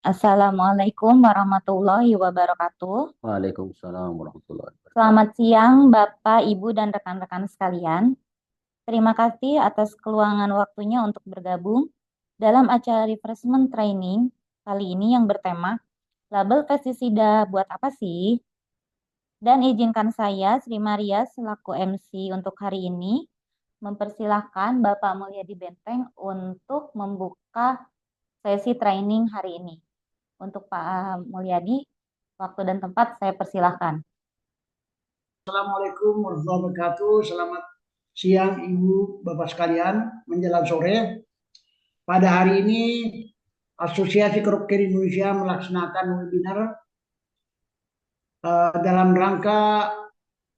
Assalamualaikum warahmatullahi wabarakatuh. Waalaikumsalam warahmatullahi wabarakatuh. Selamat siang, Bapak, Ibu, dan rekan-rekan sekalian. Terima kasih atas keluangan waktunya untuk bergabung dalam acara refreshment training kali ini yang bertema label pestisida buat apa sih? Dan izinkan saya, Sri Maria, selaku MC untuk hari ini, mempersilahkan Bapak Mulyadi Benteng untuk membuka sesi training hari ini. Untuk Pak Mulyadi, waktu dan tempat saya persilahkan. Assalamualaikum warahmatullahi wabarakatuh. Selamat siang Ibu Bapak sekalian, menjelang sore. Pada hari ini Asosiasi Keroker Indonesia melaksanakan webinar dalam rangka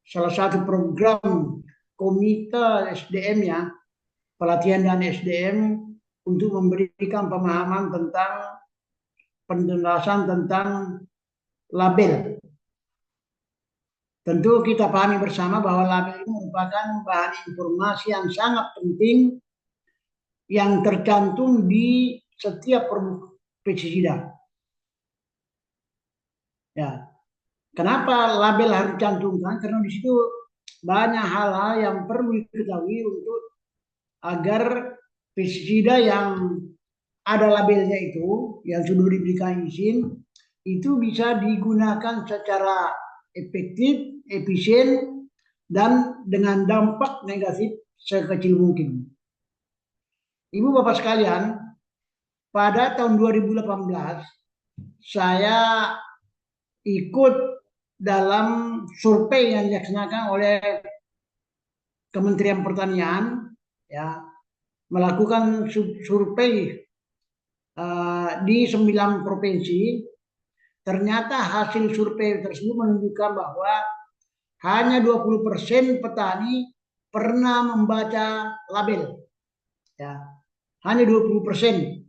salah satu program Komite SDM ya, pelatihan dan SDM untuk memberikan pemahaman tentang penjelasan tentang label. Tentu kita pahami bersama bahwa label ini merupakan bahan informasi yang sangat penting yang tercantum di setiap produk pestisida. Ya, kenapa label harus dicantumkan? Karena di situ banyak hal-hal yang perlu diketahui untuk agar pestisida yang ada labelnya itu, yang sudah diberikan izin, itu bisa digunakan secara efektif, efisien, dan dengan dampak negatif sekecil mungkin. Ibu Bapak sekalian, pada tahun 2018 saya ikut dalam survei yang dilaksanakan oleh Kementerian Pertanian, ya, melakukan survei di 9 provinsi. Ternyata hasil survei tersebut menunjukkan bahwa hanya 20% petani pernah membaca label. Ya, hanya 20%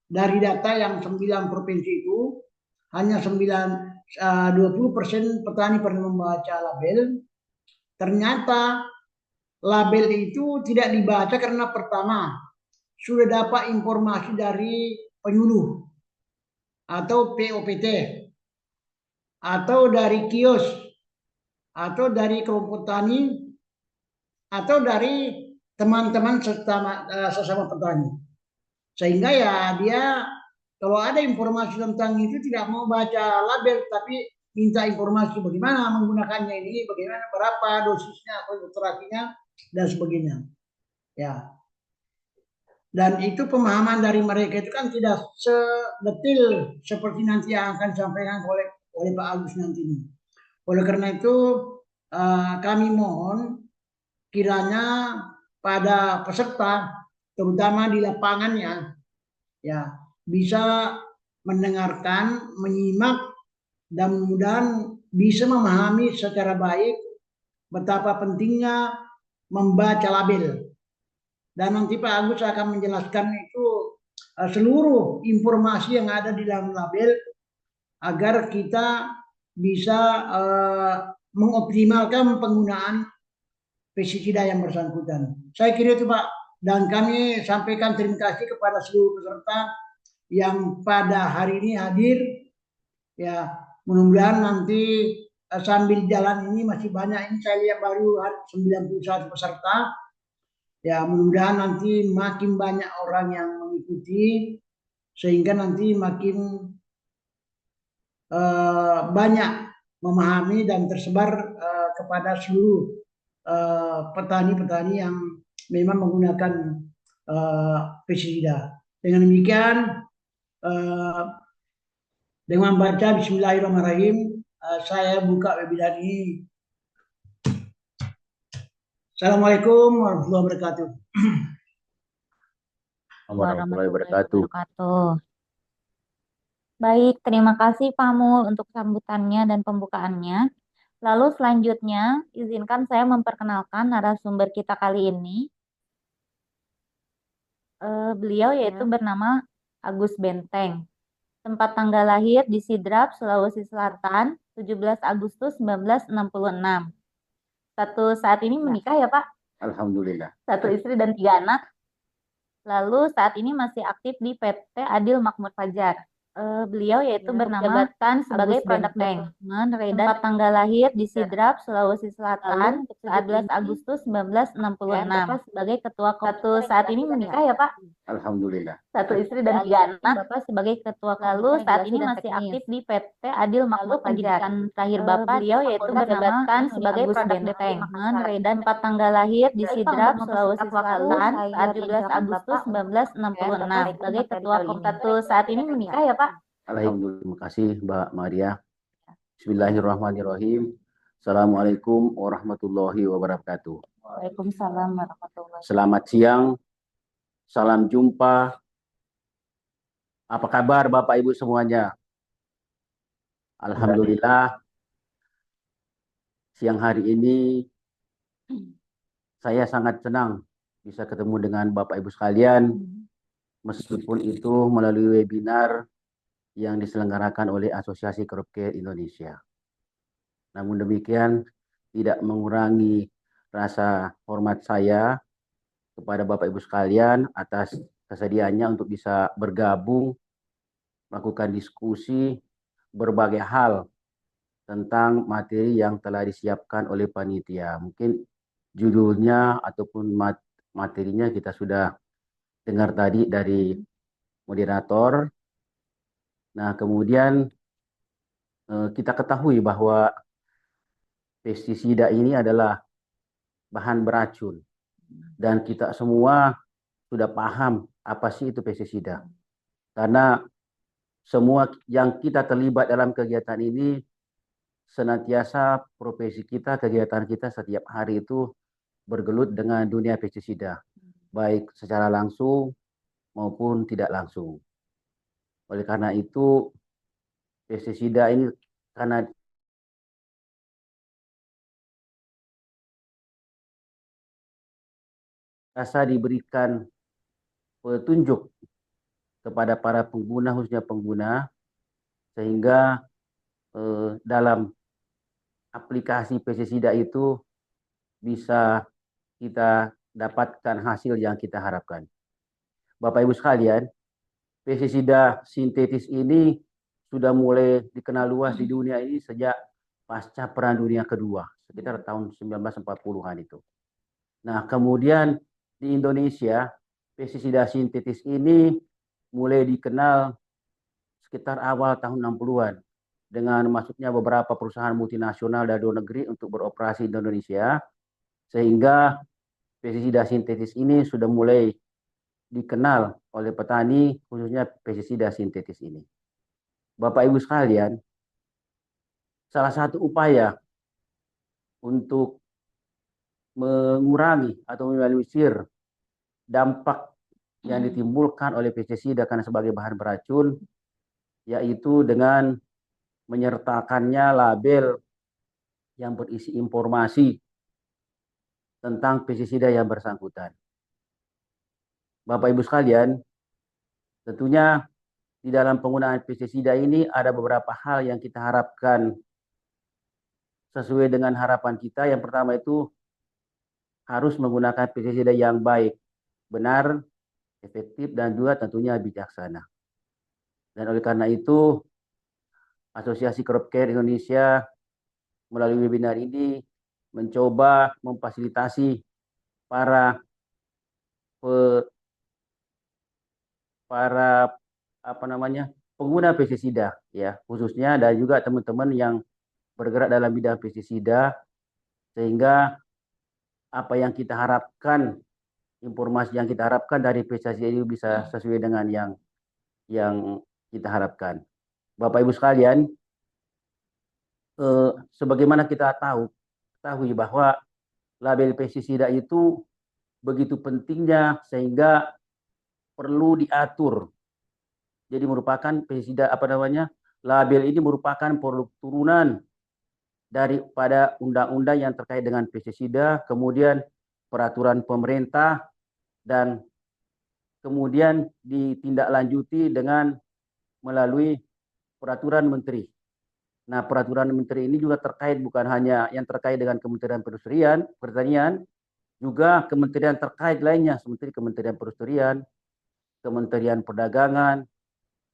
dari data yang 9 provinsi itu, hanya 20% petani pernah membaca label. Ternyata label itu tidak dibaca karena pertama sudah dapat informasi dari penyuluh atau POPT atau dari kios atau dari kelompok tani atau dari teman-teman sesama petani. Sehingga ya dia kalau ada informasi tentang itu tidak mau baca label tapi minta informasi bagaimana menggunakannya ini, bagaimana berapa dosisnya, konsentrasinya dan sebagainya. Ya. Dan itu pemahaman dari mereka itu kan tidak sedetil seperti nanti yang akan disampaikan oleh Pak Agus nanti ini. Oleh karena itu kami mohon kiranya pada peserta terutama di lapangannya ya bisa mendengarkan, menyimak dan mudah-mudahan bisa memahami secara baik betapa pentingnya membaca label. Dan nanti Pak Agus akan menjelaskan itu seluruh informasi yang ada di dalam label agar kita bisa mengoptimalkan penggunaan pestisida yang bersangkutan. Saya kira itu Pak, dan kami sampaikan terima kasih kepada seluruh peserta yang pada hari ini hadir. Ya, mudah-mudahan nanti sambil jalan ini masih banyak, ini saya lihat baru 91 peserta. Ya, mudah-mudahan nanti makin banyak orang yang mengikuti sehingga nanti makin banyak memahami dan tersebar kepada seluruh petani-petani yang memang menggunakan pestisida. Dengan demikian, dengan baca Bismillahirrahmanirrahim, saya buka webinar ini. Assalamualaikum warahmatullahi wabarakatuh. Warahmatullahi wabarakatuh. Baik, terima kasih Pak Mul untuk sambutannya dan pembukaannya. Lalu selanjutnya, izinkan saya memperkenalkan narasumber kita kali ini. Beliau yaitu bernama Agus Benteng. Tempat tanggal lahir di Sidrap, Sulawesi Selatan, 17 Agustus 1966. Saat ini menikah ya Pak? Alhamdulillah. 1 istri dan 3 anak. Lalu saat ini masih aktif di PT Adil Makmur Fajar. Beliau yaitu bernama jabatan sebagai Product Development Redan, tempat tanggal lahir di Sidrap, Sulawesi Selatan, 14 Agustus 1966. Bapak sebagai ketua saat ini menikah ya Pak? Alhamdulillah. 1 istri dan 3 anak. Bapak sebagai ketua lalu saat ini masih aktif di PT Adil Makmur Pendidikan. Terakhir Bapak beliau yaitu bernama sebagai Product Development Redan, tempat tanggal lahir di Sidrap, Sulawesi Selatan, 14 Agustus 1966. Sebagai ketua saat ini menikah ya Pak? Alhamdulillah. Terima kasih Mbak Maria. Bismillahirrahmanirrahim. Assalamualaikum warahmatullahi wabarakatuh. Waalaikumsalam warahmatullahi wabarakatuh. Selamat siang. Salam jumpa. Apa kabar Bapak Ibu semuanya? Alhamdulillah. Siang hari ini saya sangat senang bisa ketemu dengan Bapak Ibu sekalian, meskipun itu melalui webinar yang diselenggarakan oleh Asosiasi Crop Care Indonesia. Namun demikian tidak mengurangi rasa hormat saya kepada Bapak Ibu sekalian atas kesediaannya untuk bisa bergabung, melakukan diskusi berbagai hal tentang materi yang telah disiapkan oleh panitia. Mungkin judulnya ataupun materinya kita sudah dengar tadi dari moderator. Nah, kemudian kita ketahui bahwa pestisida ini adalah bahan beracun. Dan kita semua sudah paham apa sih itu pestisida. Karena semua yang kita terlibat dalam kegiatan ini, senantiasa profesi kita, kegiatan kita setiap hari itu bergelut dengan dunia pestisida. Baik secara langsung maupun tidak langsung. Oleh karena itu, pestisida ini karena rasa diberikan petunjuk kepada para pengguna, khususnya pengguna, sehingga dalam aplikasi pestisida itu bisa kita dapatkan hasil yang kita harapkan. Bapak Ibu sekalian, pestisida sintetis ini sudah mulai dikenal luas di dunia ini sejak pasca Perang Dunia Kedua, sekitar tahun 1940-an itu. Nah, kemudian di Indonesia, pestisida sintetis ini mulai dikenal sekitar awal tahun 60-an dengan masuknya beberapa perusahaan multinasional dari luar negeri untuk beroperasi di Indonesia, sehingga pestisida sintetis ini sudah mulai dikenal oleh petani, khususnya pestisida sintetis ini. Bapak Ibu sekalian, salah satu upaya untuk mengurangi atau meminimalisir dampak yang ditimbulkan oleh pestisida karena sebagai bahan beracun, yaitu dengan menyertakannya label yang berisi informasi tentang pestisida yang bersangkutan. Bapak Ibu sekalian, tentunya di dalam penggunaan pestisida ini ada beberapa hal yang kita harapkan sesuai dengan harapan kita. Yang pertama itu harus menggunakan pestisida yang baik, benar, efektif, dan juga tentunya bijaksana. Dan oleh karena itu, Asosiasi Crop Care Indonesia melalui webinar ini mencoba memfasilitasi para pengguna pestisida, ya, khususnya dan juga teman-teman yang bergerak dalam bidang pestisida, sehingga apa yang kita harapkan, informasi yang kita harapkan dari pestisida ini bisa sesuai dengan yang kita harapkan. Bapak Ibu sekalian, sebagaimana kita ketahui bahwa label pestisida itu begitu pentingnya sehingga perlu diatur. Jadi merupakan pestisida label ini merupakan produk turunan daripada undang-undang yang terkait dengan pestisida, kemudian peraturan pemerintah, dan kemudian ditindaklanjuti dengan melalui peraturan menteri. Nah, peraturan menteri ini juga terkait bukan hanya yang terkait dengan Kementerian Pertanian, juga kementerian terkait lainnya seperti Kementerian Perindustrian, Kementerian Perdagangan,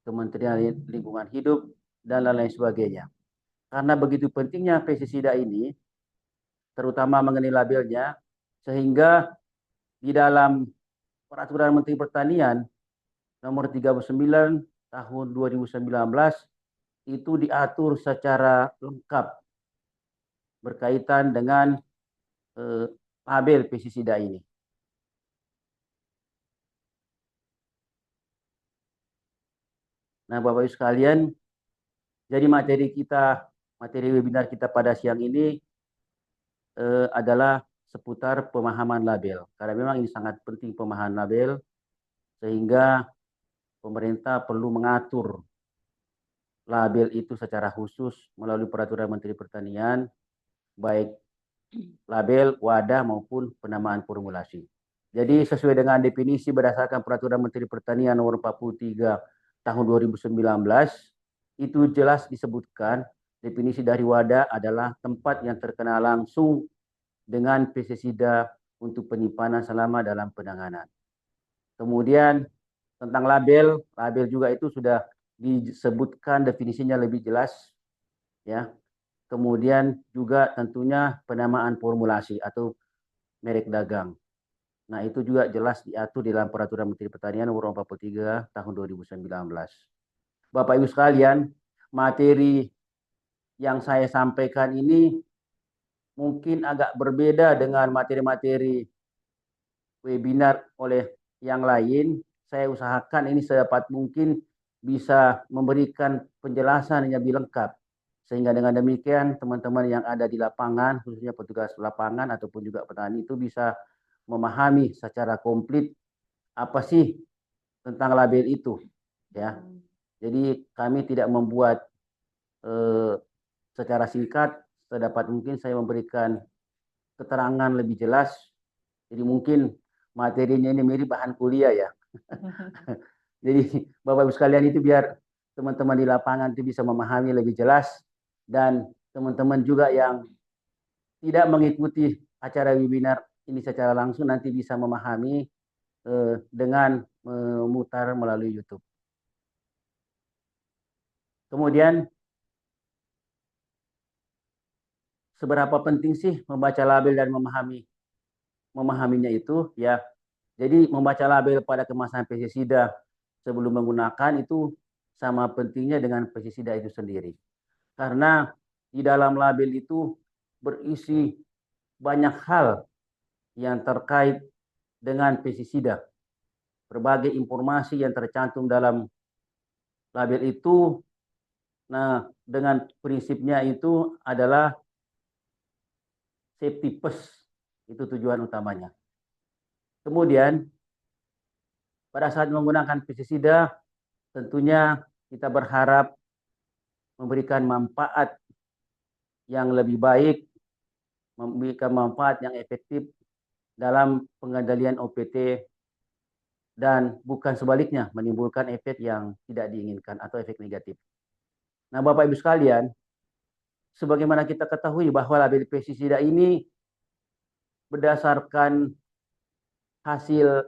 Kementerian Lingkungan Hidup, dan lain-lain sebagainya. Karena begitu pentingnya pestisida ini, terutama mengenai labelnya, sehingga di dalam Peraturan Menteri Pertanian nomor 39 tahun 2019 itu diatur secara lengkap berkaitan dengan label pestisida ini. Nah, Bapak Ibu sekalian, jadi materi webinar kita pada siang ini adalah seputar pemahaman label. Karena memang ini sangat penting pemahaman label, sehingga pemerintah perlu mengatur label itu secara khusus melalui Peraturan Menteri Pertanian, baik label, wadah, maupun penamaan formulasi. Jadi sesuai dengan definisi berdasarkan Peraturan Menteri Pertanian nomor 43 tahun 2019, itu jelas disebutkan definisi dari wadah adalah tempat yang terkena langsung dengan pestisida untuk penyimpanan selama dalam penanganan. Kemudian tentang label juga itu sudah disebutkan definisinya lebih jelas, ya. Kemudian juga tentunya penamaan formulasi atau merek dagang. Nah, itu juga jelas diatur di dalam Peraturan Menteri Pertanian nomor 43 tahun 2019. Bapak Ibu sekalian, materi yang saya sampaikan ini mungkin agak berbeda dengan materi-materi webinar oleh yang lain. Saya usahakan ini sedapat mungkin bisa memberikan penjelasan yang lebih lengkap. Sehingga dengan demikian teman-teman yang ada di lapangan, khususnya petugas lapangan ataupun juga petani itu bisa memahami secara komplit apa sih tentang label itu, ya. Jadi kami tidak membuat secara singkat, sedapat mungkin saya memberikan keterangan lebih jelas. Jadi mungkin materinya ini mirip bahan kuliah, ya. Jadi Bapak Ibu sekalian, itu biar teman-teman di lapangan itu bisa memahami lebih jelas, dan teman-teman juga yang tidak mengikuti acara webinar ini secara langsung nanti bisa memahami dengan memutar melalui YouTube. Kemudian, seberapa penting sih membaca label dan memahaminya itu, ya. Jadi membaca label pada kemasan pestisida sebelum menggunakan itu sama pentingnya dengan pestisida itu sendiri. Karena di dalam label itu berisi banyak hal yang terkait dengan pestisida. Berbagai informasi yang tercantum dalam label itu, nah, dengan prinsipnya itu adalah safety first, itu tujuan utamanya. Kemudian pada saat menggunakan pestisida, tentunya kita berharap memberikan manfaat yang lebih baik, memberikan manfaat yang efektif dalam pengendalian OPT, dan bukan sebaliknya menimbulkan efek yang tidak diinginkan atau efek negatif. Nah, Bapak Ibu sekalian, sebagaimana kita ketahui bahwa label pestisida ini berdasarkan hasil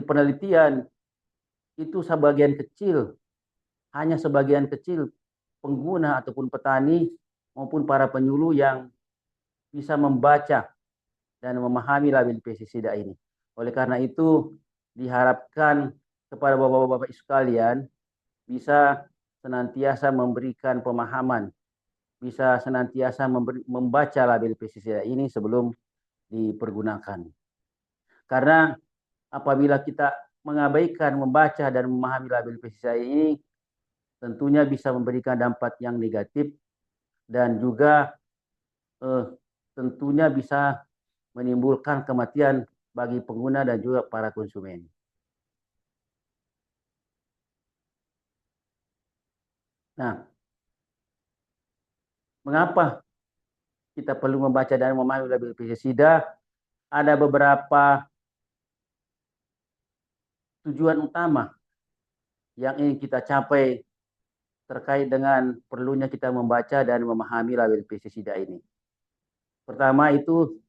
penelitian itu hanya sebagian kecil pengguna ataupun petani maupun para penyuluh yang bisa membaca dan memahami label pestisida ini. Oleh karena itu, diharapkan kepada Bapak-Bapak sekalian bisa senantiasa memberikan pemahaman, bisa senantiasa membaca label pestisida ini sebelum dipergunakan. Karena apabila kita mengabaikan membaca dan memahami label pestisida ini, tentunya bisa memberikan dampak yang negatif, dan juga tentunya bisa menimbulkan kematian bagi pengguna dan juga para konsumen. Nah, mengapa kita perlu membaca dan memahami label pestisida? Ada beberapa tujuan utama yang ingin kita capai terkait dengan perlunya kita membaca dan memahami label pestisida ini. Pertama itu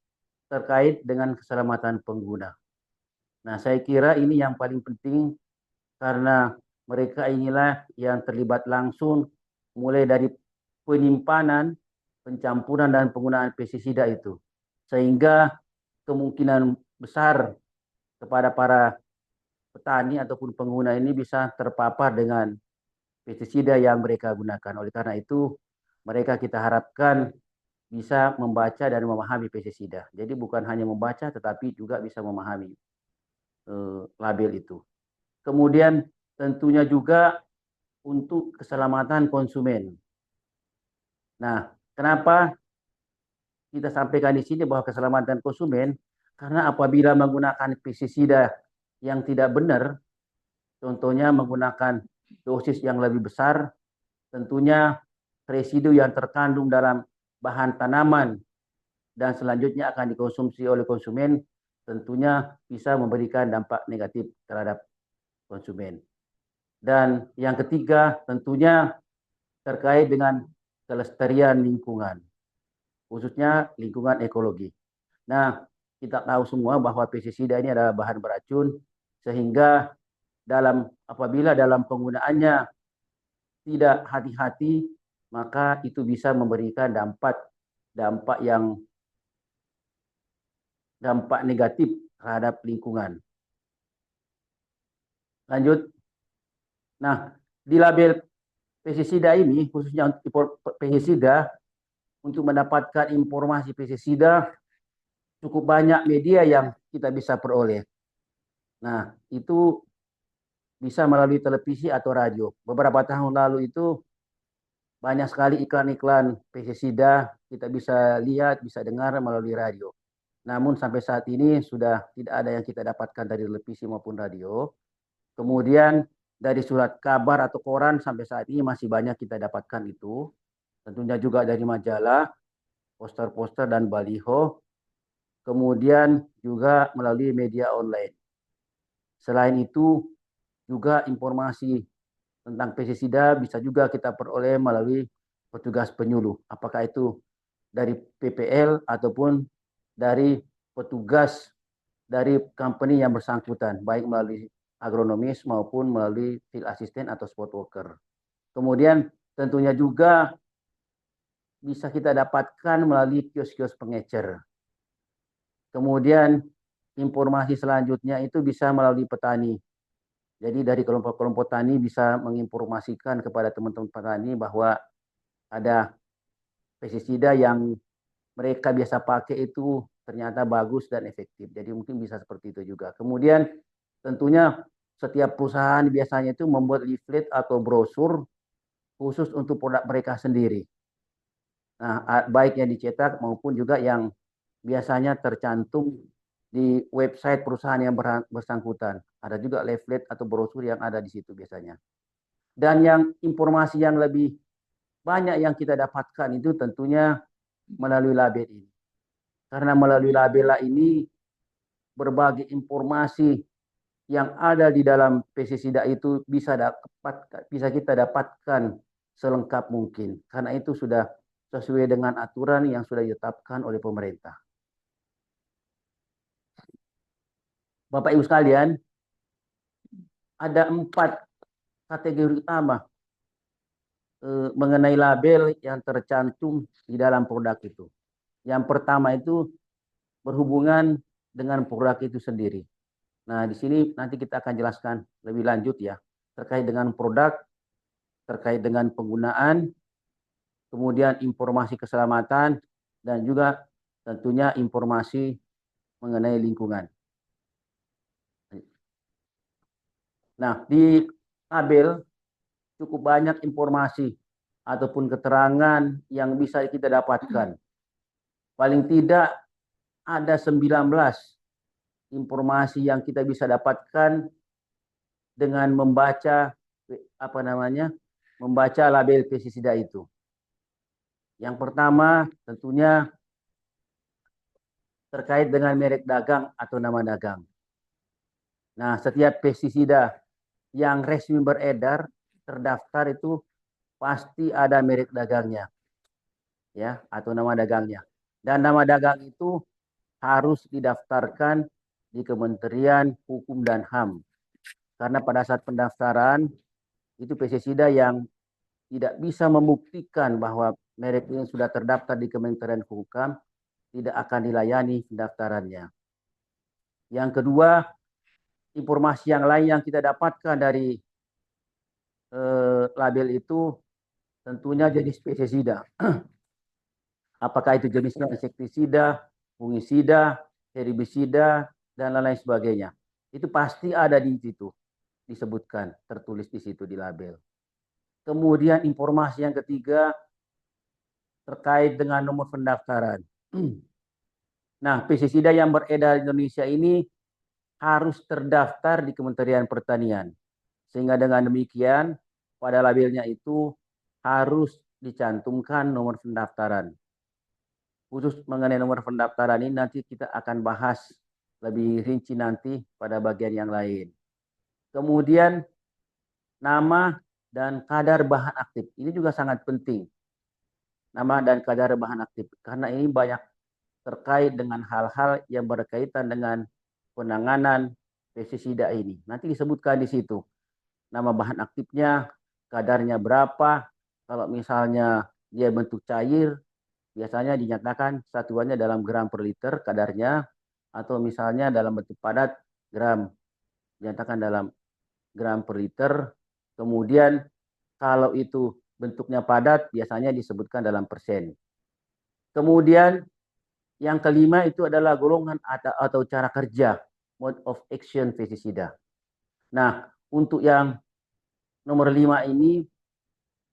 terkait dengan keselamatan pengguna. Nah, saya kira ini yang paling penting karena mereka inilah yang terlibat langsung mulai dari penyimpanan, pencampuran dan penggunaan pestisida itu. Sehingga kemungkinan besar kepada para petani ataupun pengguna ini bisa terpapar dengan pestisida yang mereka gunakan. Oleh karena itu, mereka kita harapkan bisa membaca dan memahami pestisida. Jadi bukan hanya membaca, tetapi juga bisa memahami label itu. Kemudian tentunya juga untuk keselamatan konsumen. Nah, kenapa kita sampaikan di sini bahwa keselamatan konsumen? Karena apabila menggunakan pestisida yang tidak benar, contohnya menggunakan dosis yang lebih besar, tentunya residu yang terkandung dalam bahan tanaman dan selanjutnya akan dikonsumsi oleh konsumen, tentunya bisa memberikan dampak negatif terhadap konsumen. Dan yang ketiga tentunya terkait dengan kelestarian lingkungan, khususnya lingkungan ekologi. Nah, kita tahu semua bahwa pestisida ini adalah bahan beracun, sehingga apabila dalam penggunaannya tidak hati-hati, maka itu bisa memberikan dampak negatif terhadap lingkungan. Lanjut. Nah, di label pestisida ini, khususnya untuk pestisida, untuk mendapatkan informasi pestisida, cukup banyak media yang kita bisa peroleh. Nah, itu bisa melalui televisi atau radio. Beberapa tahun lalu itu banyak sekali iklan-iklan pestisida kita bisa lihat, bisa dengar melalui radio. Namun sampai saat ini sudah tidak ada yang kita dapatkan dari televisi maupun radio. Kemudian dari surat kabar atau koran sampai saat ini masih banyak kita dapatkan itu. Tentunya juga dari majalah, poster-poster dan baliho. Kemudian juga melalui media online. Selain itu juga informasi tentang pestisida bisa juga kita peroleh melalui petugas penyuluh. Apakah itu dari PPL ataupun dari petugas dari company yang bersangkutan, baik melalui agronomis maupun melalui field assistant atau spot worker. Kemudian tentunya juga bisa kita dapatkan melalui kios-kios pengecer. Kemudian informasi selanjutnya itu bisa melalui petani. Jadi dari kelompok-kelompok tani bisa menginformasikan kepada teman-teman petani bahwa ada pestisida yang mereka biasa pakai itu ternyata bagus dan efektif. Jadi mungkin bisa seperti itu juga. Kemudian tentunya setiap perusahaan biasanya itu membuat leaflet atau brosur khusus untuk produk mereka sendiri. Nah, baik yang dicetak maupun juga yang biasanya tercantum di website perusahaan yang bersangkutan. Ada juga leaflet atau brosur yang ada di situ biasanya. Dan yang informasi yang lebih banyak yang kita dapatkan itu tentunya melalui label ini. Karena melalui label ini berbagai informasi yang ada di dalam pestisida itu bisa kita dapatkan selengkap mungkin. Karena itu sudah sesuai dengan aturan yang sudah ditetapkan oleh pemerintah. Bapak Ibu sekalian, ada 4 kategori utama mengenai label yang tercantum di dalam produk itu. Yang pertama itu berhubungan dengan produk itu sendiri. Nah, di sini nanti kita akan jelaskan lebih lanjut ya, terkait dengan produk, terkait dengan penggunaan, kemudian informasi keselamatan, dan juga tentunya informasi mengenai lingkungan. Nah, di tabel cukup banyak informasi ataupun keterangan yang bisa kita dapatkan. Paling tidak ada 19 informasi yang kita bisa dapatkan dengan membaca membaca label pestisida itu. Yang pertama tentunya terkait dengan merek dagang atau nama dagang. Nah, setiap pestisida yang resmi beredar terdaftar itu pasti ada merek dagangnya, ya, atau nama dagangnya. Dan nama dagang itu harus didaftarkan di Kementerian Hukum dan HAM. Karena pada saat pendaftaran itu pestisida yang tidak bisa membuktikan bahwa merek ini sudah terdaftar di Kementerian Hukum tidak akan dilayani pendaftarannya. Yang kedua, informasi yang lain yang kita dapatkan dari label itu tentunya jenis pestisida. Apakah itu jenisnya insektisida, fungisida, herbisida, dan lain-lain sebagainya. Itu pasti ada di situ, disebutkan, tertulis di situ di label. Kemudian informasi yang ketiga terkait dengan nomor pendaftaran. Nah, pestisida yang beredar di Indonesia ini harus terdaftar di Kementerian Pertanian. Sehingga dengan demikian, pada labelnya itu harus dicantumkan nomor pendaftaran. Khusus mengenai nomor pendaftaran ini nanti kita akan bahas lebih rinci nanti pada bagian yang lain. Kemudian nama dan kadar bahan aktif. Ini juga sangat penting. Nama dan kadar bahan aktif. Karena ini banyak terkait dengan hal-hal yang berkaitan dengan penanganan pestisida ini. Nanti disebutkan di situ. Nama bahan aktifnya, kadarnya berapa. Kalau misalnya dia bentuk cair, biasanya dinyatakan satuannya dalam gram per liter kadarnya, atau misalnya dalam bentuk padat gram, dinyatakan dalam gram per liter. Kemudian kalau itu bentuknya padat, biasanya disebutkan dalam persen. Kemudian yang kelima itu adalah golongan atau cara kerja, mode of action pestisida. Nah, untuk yang nomor 5 ini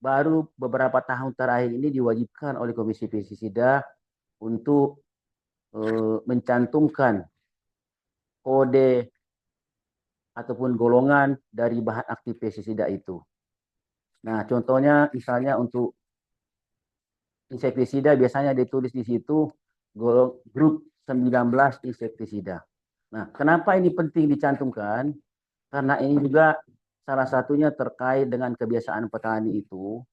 baru beberapa tahun terakhir ini diwajibkan oleh Komisi Pestisida untuk mencantumkan kode ataupun golongan dari bahan aktif pestisida itu. Nah, contohnya misalnya untuk insektisida biasanya ditulis di situ grup 19 insektisida. Nah, kenapa ini penting dicantumkan? Karena ini juga salah satunya terkait dengan kebiasaan petani itu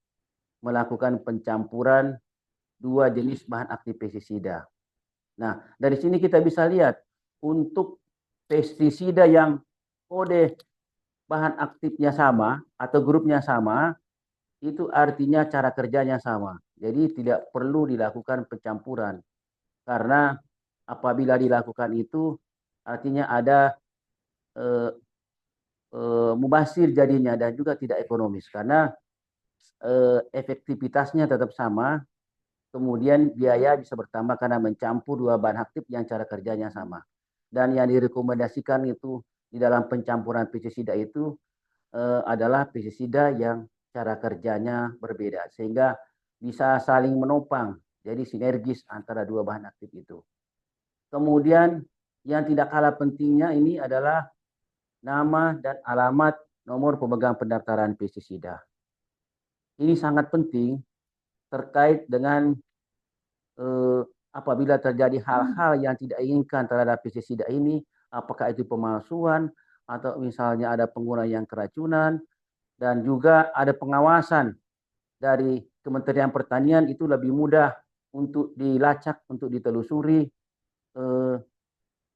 melakukan pencampuran dua jenis bahan aktif pestisida. Nah, dari sini kita bisa lihat untuk pestisida yang kode bahan aktifnya sama atau grupnya sama, itu artinya cara kerjanya sama. Jadi tidak perlu dilakukan pencampuran. Karena apabila dilakukan itu artinya ada mubazir jadinya dan juga tidak ekonomis. Karena efektivitasnya tetap sama, kemudian biaya bisa bertambah karena mencampur dua bahan aktif yang cara kerjanya sama. Dan yang direkomendasikan itu di dalam pencampuran pestisida itu adalah pestisida yang cara kerjanya berbeda. Sehingga bisa saling menopang, jadi sinergis antara dua bahan aktif itu. Kemudian yang tidak kalah pentingnya ini adalah nama dan alamat nomor pemegang pendaftaran pestisida. Ini sangat penting terkait dengan apabila terjadi hal-hal yang tidak inginkan terhadap pestisida ini, apakah itu pemalsuan atau misalnya ada pengguna yang keracunan, dan juga ada pengawasan dari Kementerian Pertanian, itu lebih mudah untuk dilacak, untuk ditelusuri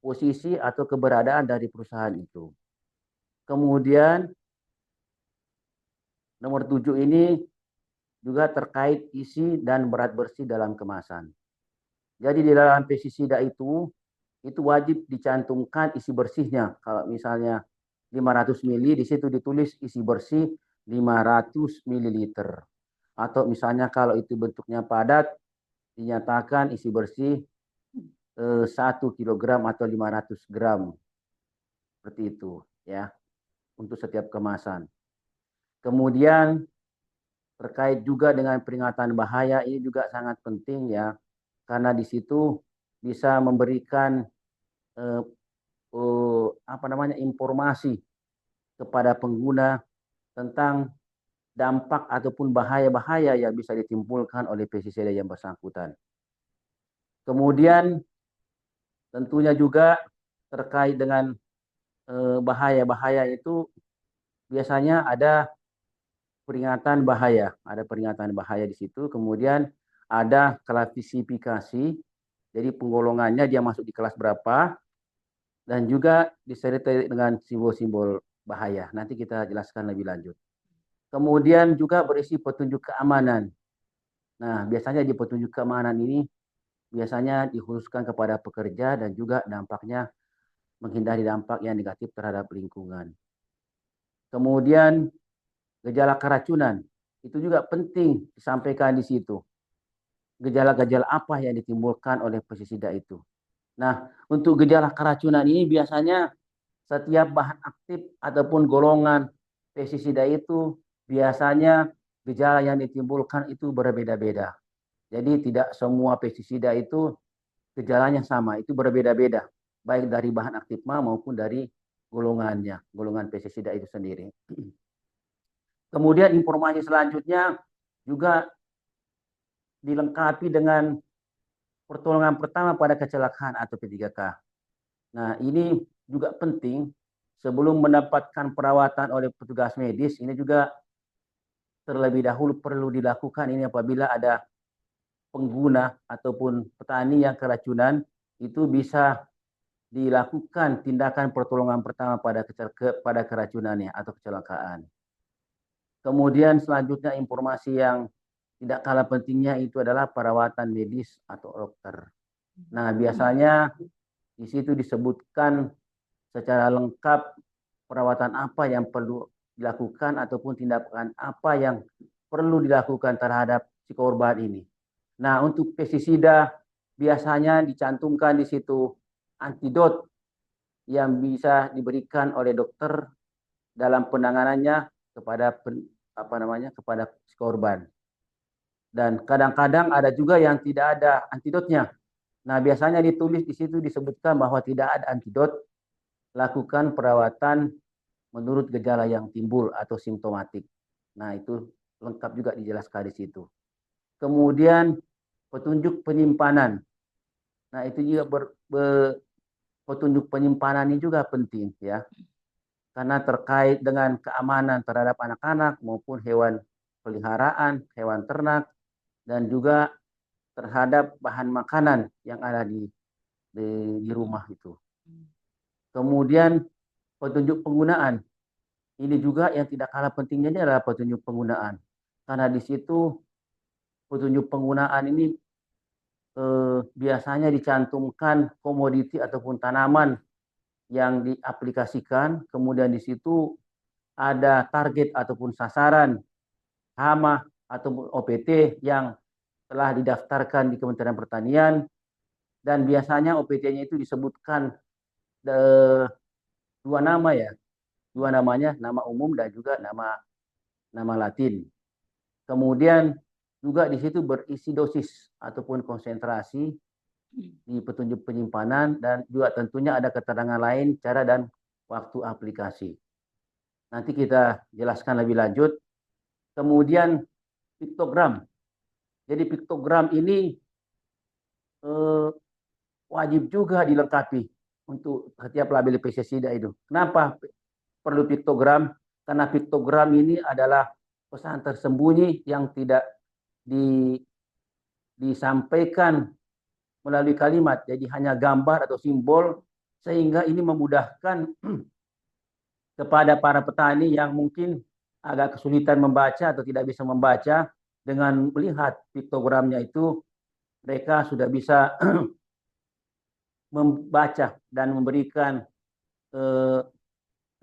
posisi atau keberadaan dari perusahaan itu. Kemudian nomor 7 ini juga terkait isi dan berat bersih dalam kemasan. Jadi di dalam pestisida itu wajib dicantumkan isi bersihnya. Kalau misalnya 500 ml, di situ ditulis isi bersih 500 ml. Atau misalnya kalau itu bentuknya padat, dinyatakan isi bersih 1 kg atau 500 gram. Seperti itu ya, untuk setiap kemasan. Kemudian terkait juga dengan peringatan bahaya, ini juga sangat penting ya, karena di situ bisa memberikan informasi kepada pengguna tentang dampak ataupun bahaya-bahaya yang bisa ditimbulkan oleh pestisida yang bersangkutan. Kemudian tentunya juga terkait dengan bahaya-bahaya itu biasanya ada peringatan bahaya di situ. Kemudian ada klasifikasi, jadi penggolongannya dia masuk di kelas berapa, dan juga disertai dengan simbol-simbol bahaya. Nanti kita jelaskan lebih lanjut. Kemudian juga berisi petunjuk keamanan. Nah, biasanya di petunjuk keamanan ini biasanya dikhususkan kepada pekerja dan juga dampaknya menghindari dampak yang negatif terhadap lingkungan. Kemudian gejala keracunan itu juga penting disampaikan di situ. Gejala-gejala apa yang ditimbulkan oleh pestisida itu. Nah, untuk gejala keracunan ini biasanya setiap bahan aktif ataupun golongan pestisida itu biasanya gejala yang ditimbulkan itu berbeda-beda. Jadi tidak semua pestisida itu gejalanya sama, itu berbeda-beda. Baik dari bahan aktif maupun dari golongannya, golongan pestisida itu sendiri. Kemudian informasi selanjutnya juga dilengkapi dengan pertolongan pertama pada kecelakaan atau P3K. Nah, ini juga penting sebelum mendapatkan perawatan oleh petugas medis, ini juga terlebih dahulu perlu dilakukan ini apabila ada pengguna ataupun petani yang keracunan, itu bisa dilakukan tindakan pertolongan pertama pada keracunannya atau kecelakaan. Kemudian selanjutnya informasi yang tidak kalah pentingnya itu adalah perawatan medis atau dokter. Nah, biasanya di situ disebutkan secara lengkap perawatan apa yang perlu dilakukan ataupun tindakan apa yang perlu dilakukan terhadap si korban ini. Nah, untuk pestisida biasanya dicantumkan di situ antidot yang bisa diberikan oleh dokter dalam penanganannya kepada kepada si korban. Dan kadang-kadang ada juga yang tidak ada antidotnya. Nah, biasanya ditulis di situ disebutkan bahwa tidak ada antidot, lakukan perawatan menurut gejala yang timbul atau simptomatik. Nah, itu lengkap juga dijelaskan di situ. Kemudian petunjuk penyimpanan. Nah, itu juga petunjuk penyimpanan ini juga penting ya. Karena terkait dengan keamanan terhadap anak-anak maupun hewan peliharaan, hewan ternak, dan juga terhadap bahan makanan yang ada di rumah itu. Kemudian petunjuk penggunaan. Ini juga yang tidak kalah pentingnya adalah petunjuk penggunaan. Karena di situ petunjuk penggunaan ini biasanya dicantumkan komoditi ataupun tanaman yang diaplikasikan. Kemudian di situ ada target ataupun sasaran hama ataupun OPT yang telah didaftarkan di Kementerian Pertanian, dan biasanya OPT-nya itu disebutkan dua nama ya, dua namanya, nama umum dan juga nama Latin. Kemudian juga di situ berisi dosis ataupun konsentrasi di petunjuk penyimpanan, dan juga tentunya ada keterangan lain cara dan waktu aplikasi. Nanti kita jelaskan lebih lanjut. Kemudian piktogram. Jadi piktogram ini wajib juga dilengkapi untuk setiap label pestisida itu. Kenapa perlu piktogram? Karena piktogram ini adalah pesan tersembunyi yang tidak disampaikan melalui kalimat, jadi hanya gambar atau simbol, sehingga ini memudahkan kepada para petani yang mungkin agak kesulitan membaca atau tidak bisa membaca. Dengan melihat piktogramnya itu, mereka sudah bisa membaca dan memberikan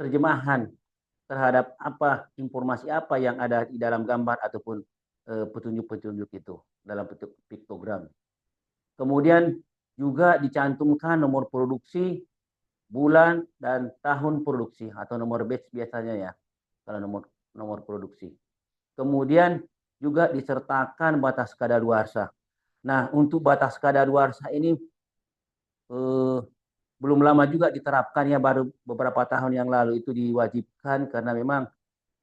terjemahan terhadap informasi apa yang ada di dalam gambar ataupun petunjuk-petunjuk itu dalam bentuk piktogram. Kemudian juga dicantumkan nomor produksi, bulan, dan tahun produksi atau nomor batch biasanya ya, kalau nomor produksi. Kemudian juga disertakan batas kadaluarsa. Nah, untuk batas kadaluarsa ini belum lama juga diterapkan ya, baru beberapa tahun yang lalu itu diwajibkan, karena memang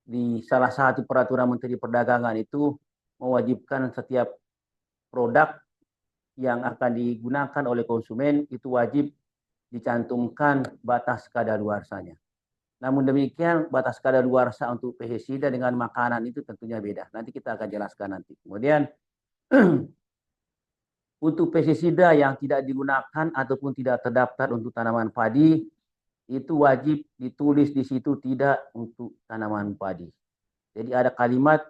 di salah satu peraturan Menteri Perdagangan itu mewajibkan setiap produk yang akan digunakan oleh konsumen itu wajib dicantumkan batas kadaluarsanya. Namun demikian, batas kadaluarsa untuk pestisida dengan makanan itu tentunya beda. Nanti kita akan jelaskan nanti. Kemudian untuk pestisida yang tidak digunakan ataupun tidak terdaftar untuk tanaman padi, itu wajib ditulis di situ tidak untuk tanaman padi. Jadi ada kalimat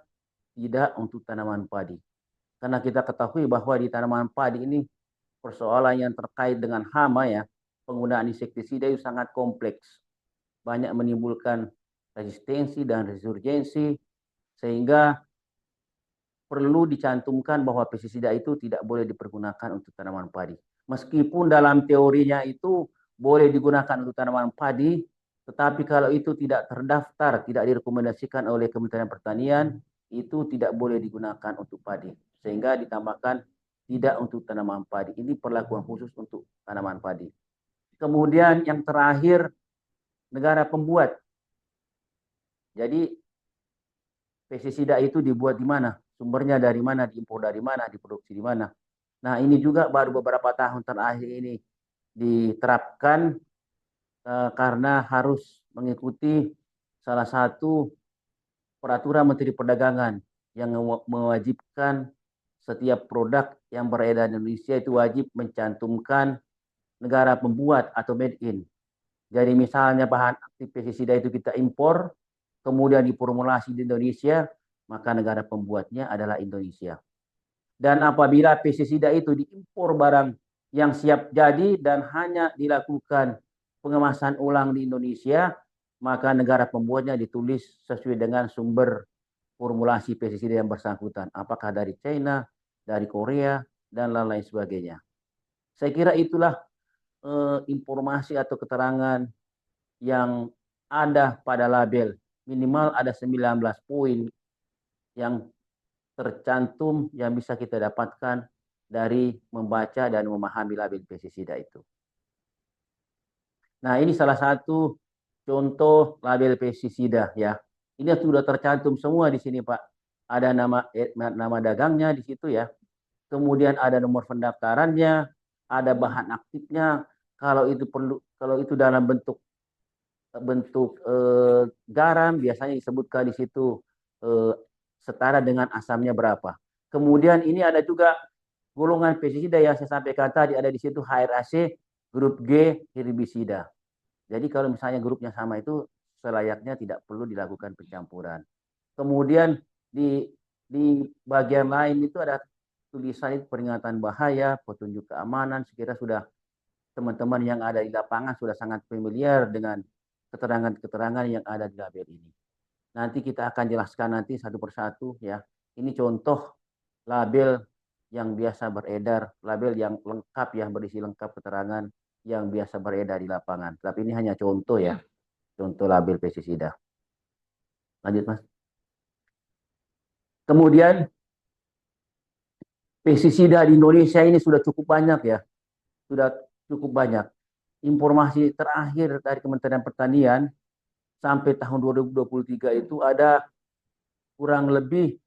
tidak untuk tanaman padi. Karena kita ketahui bahwa di tanaman padi ini persoalan yang terkait dengan hama ya, penggunaan insektisida itu sangat kompleks. Banyak menimbulkan resistensi dan resurgensi, sehingga perlu dicantumkan bahwa pestisida itu tidak boleh dipergunakan untuk tanaman padi. Meskipun dalam teorinya itu boleh digunakan untuk tanaman padi, tetapi kalau itu tidak terdaftar, tidak direkomendasikan oleh Kementerian Pertanian, itu tidak boleh digunakan untuk padi. Sehingga ditambahkan tidak untuk tanaman padi. Ini perlakuan khusus untuk tanaman padi. Kemudian yang terakhir, negara pembuat. Jadi pestisida itu dibuat di mana? Sumbernya dari mana? Diimpor dari mana? Diproduksi di mana? Nah, ini juga baru beberapa tahun terakhir ini diterapkan karena harus mengikuti salah satu peraturan Menteri Perdagangan yang mewajibkan setiap produk yang beredar di Indonesia itu wajib mencantumkan negara pembuat atau made in. Jadi misalnya bahan aktif pestisida itu kita impor, kemudian diformulasi di Indonesia, maka negara pembuatnya adalah Indonesia. Dan apabila pestisida itu diimpor barang yang siap jadi dan hanya dilakukan pengemasan ulang di Indonesia, maka negara pembuatnya ditulis sesuai dengan sumber formulasi pestisida yang bersangkutan. Apakah dari China, dari Korea, dan lain-lain sebagainya. Saya kira itulah informasi atau keterangan yang ada pada label. Minimal ada 19 poin yang tercantum yang bisa kita dapatkan dari membaca dan memahami label pestisida itu. Nah, ini salah satu contoh label pestisida ya. Ini sudah tercantum semua di sini, Pak. Ada nama dagangnya di situ ya. Kemudian ada nomor pendaftarannya, ada bahan aktifnya. Kalau itu dalam bentuk garam, biasanya disebutkan di situ setara dengan asamnya berapa. Kemudian ini ada juga golongan pestisida yang saya sampaikan tadi, ada di situ HRAC grup G herbisida. Jadi kalau misalnya grupnya sama itu selayaknya tidak perlu dilakukan pencampuran. Kemudian di bagian lain itu ada tulisan peringatan bahaya, petunjuk keamanan. Sekira sudah teman-teman yang ada di lapangan sudah sangat familiar dengan keterangan-keterangan yang ada di label ini. Nanti kita akan jelaskan nanti satu persatu ya. Ini contoh label yang biasa beredar, label yang lengkap ya, berisi lengkap keterangan yang biasa beredar di lapangan. Tapi ini hanya contoh ya, contoh label pestisida. Lanjut Mas. Kemudian pestisida di Indonesia ini sudah cukup banyak ya, sudah cukup banyak. Informasi terakhir dari Kementerian Pertanian sampai tahun 2023 itu ada kurang lebih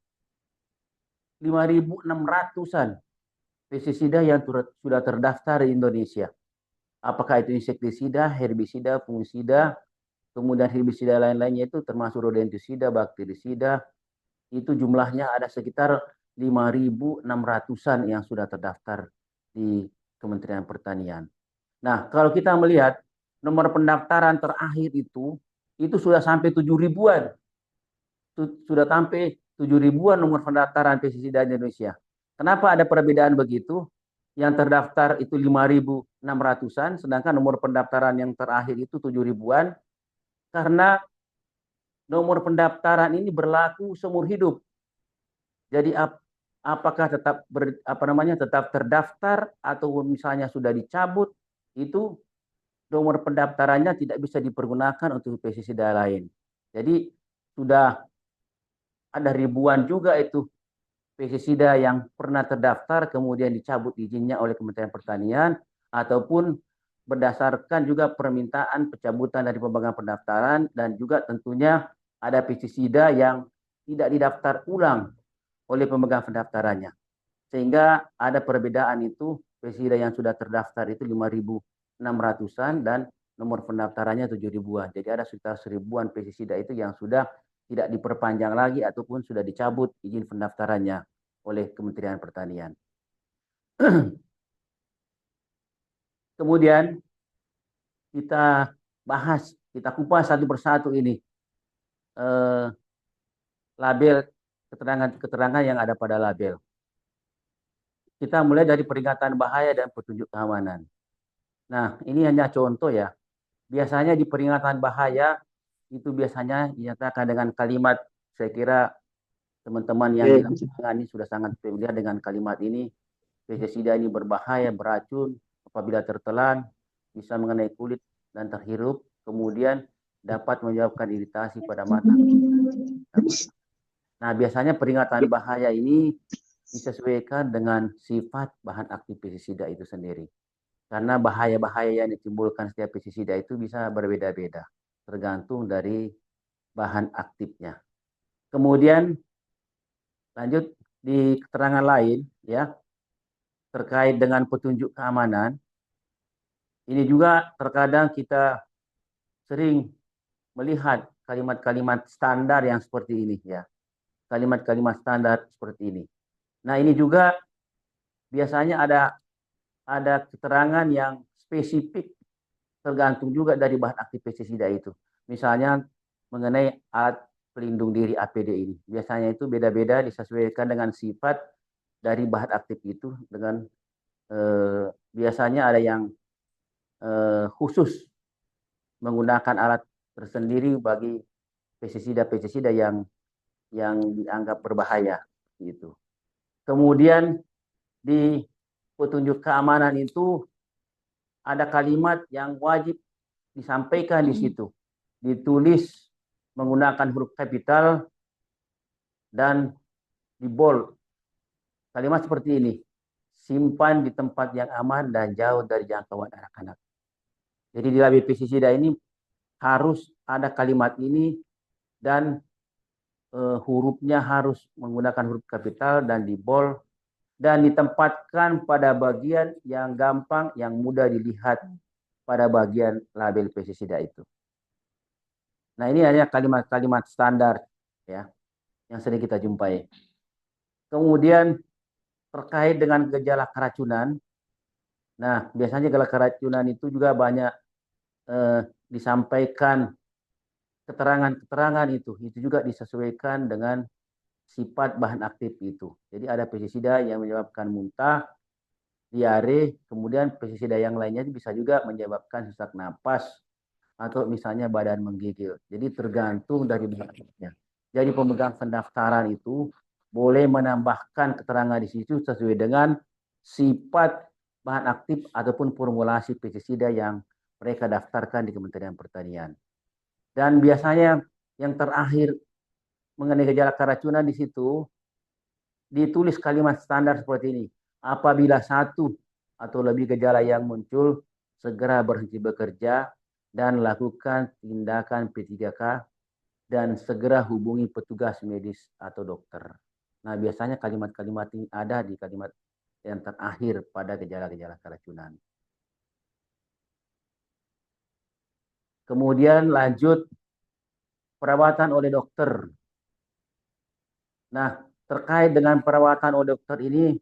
5.600-an pestisida yang sudah terdaftar di Indonesia. Apakah itu insektisida, herbisida, fungisida, kemudian herbisida lain-lainnya itu termasuk rodentisida, bakterisida, itu jumlahnya ada sekitar 5.600-an yang sudah terdaftar di Kementerian Pertanian. Nah, kalau kita melihat nomor pendaftaran terakhir itu sudah sampai 7.000-an. Sudah sampai 7.000-an nomor pendaftaran pestisida di Indonesia. Kenapa ada perbedaan begitu? Yang terdaftar itu 5.600-an, sedangkan nomor pendaftaran yang terakhir itu 7.000-an. Karena nomor pendaftaran ini berlaku seumur hidup. Jadi apakah tetap tetap terdaftar atau misalnya sudah dicabut, itu nomor pendaftarannya tidak bisa dipergunakan untuk pestisida lain. Jadi sudah ada ribuan juga itu pestisida yang pernah terdaftar kemudian dicabut izinnya oleh Kementerian Pertanian ataupun berdasarkan juga permintaan pencabutan dari pemegang pendaftaran, dan juga tentunya ada pestisida yang tidak didaftar ulang oleh pemegang pendaftarannya. Sehingga ada perbedaan itu, pestisida yang sudah terdaftar itu 5.600-an dan nomor pendaftarannya 7.000-an. Jadi ada sekitar 1.000-an pestisida itu yang sudah tidak diperpanjang lagi ataupun sudah dicabut izin pendaftarannya oleh Kementerian Pertanian. Kemudian kita bahas, kita kupas satu persatu ini label, keterangan-keterangan yang ada pada label. Kita mulai dari peringatan bahaya dan petunjuk keamanan. Nah, ini hanya contoh ya. Biasanya di peringatan bahaya itu biasanya dinyatakan dengan kalimat, saya kira teman-teman yang di lapangan ini sudah sangat familiar dengan kalimat ini. Pestisida ini berbahaya, beracun, apabila tertelan bisa mengenai kulit dan terhirup, kemudian dapat menyebabkan iritasi pada mata. Nah, biasanya peringatan bahaya ini disesuaikan dengan sifat bahan aktif pestisida itu sendiri. Karena bahaya-bahaya yang ditimbulkan setiap pestisida itu bisa berbeda-beda, tergantung dari bahan aktifnya. Kemudian lanjut di keterangan lain ya, terkait dengan petunjuk keamanan. Ini juga terkadang kita sering melihat kalimat-kalimat standar yang seperti ini ya. Kalimat-kalimat standar seperti ini. Nah, ini juga biasanya ada keterangan yang spesifik tergantung juga dari bahan aktif pestisida itu. Misalnya mengenai alat pelindung diri APD ini. Biasanya itu beda-beda disesuaikan dengan sifat dari bahan aktif itu dengan biasanya ada yang khusus menggunakan alat tersendiri bagi pestisida-pestisida yang dianggap berbahaya gitu. Kemudian di petunjuk keamanan itu ada kalimat yang wajib disampaikan di situ. Ditulis menggunakan huruf kapital dan di bold. Kalimat seperti ini. Simpan di tempat yang aman dan jauh dari jangkauan anak-anak. Jadi di label pestisida ini harus ada kalimat ini dan hurufnya harus menggunakan huruf kapital dan di bold dan ditempatkan pada bagian yang gampang, yang mudah dilihat pada bagian label pestisida itu. Nah, ini hanya kalimat-kalimat standar ya yang sering kita jumpai. Kemudian terkait dengan gejala keracunan. Nah, biasanya gejala keracunan itu juga banyak disampaikan keterangan-keterangan itu juga disesuaikan dengan sifat bahan aktif itu. Jadi ada pestisida yang menyebabkan muntah, diare, kemudian pestisida yang lainnya bisa juga menyebabkan sesak napas atau misalnya badan menggigil. Jadi tergantung dari bahan aktifnya. Jadi pemegang pendaftaran itu boleh menambahkan keterangan di situ sesuai dengan sifat bahan aktif ataupun formulasi pestisida yang mereka daftarkan di Kementerian Pertanian. Dan biasanya yang terakhir mengenai gejala keracunan di situ ditulis kalimat standar seperti ini. Apabila satu atau lebih gejala yang muncul, segera berhenti bekerja dan lakukan tindakan P3K dan segera hubungi petugas medis atau dokter. Nah, biasanya kalimat-kalimat ini ada di kalimat yang terakhir pada gejala-gejala keracunan. Kemudian lanjut perawatan oleh dokter. Nah, terkait dengan perawatan oleh dokter ini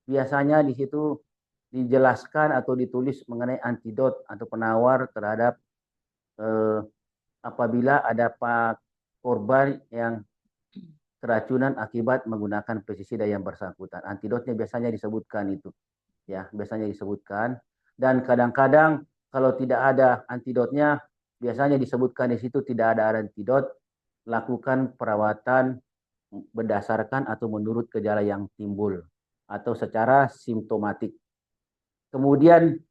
biasanya di situ dijelaskan atau ditulis mengenai antidot atau penawar terhadap apabila ada korban yang keracunan akibat menggunakan pestisida yang bersangkutan. Antidotnya biasanya disebutkan itu. Ya, biasanya disebutkan. Dan kadang-kadang kalau tidak ada antidotnya, biasanya disebutkan di situ tidak ada antidot, lakukan perawatan berdasarkan atau menurut gejala yang timbul atau secara simptomatik. Kemudian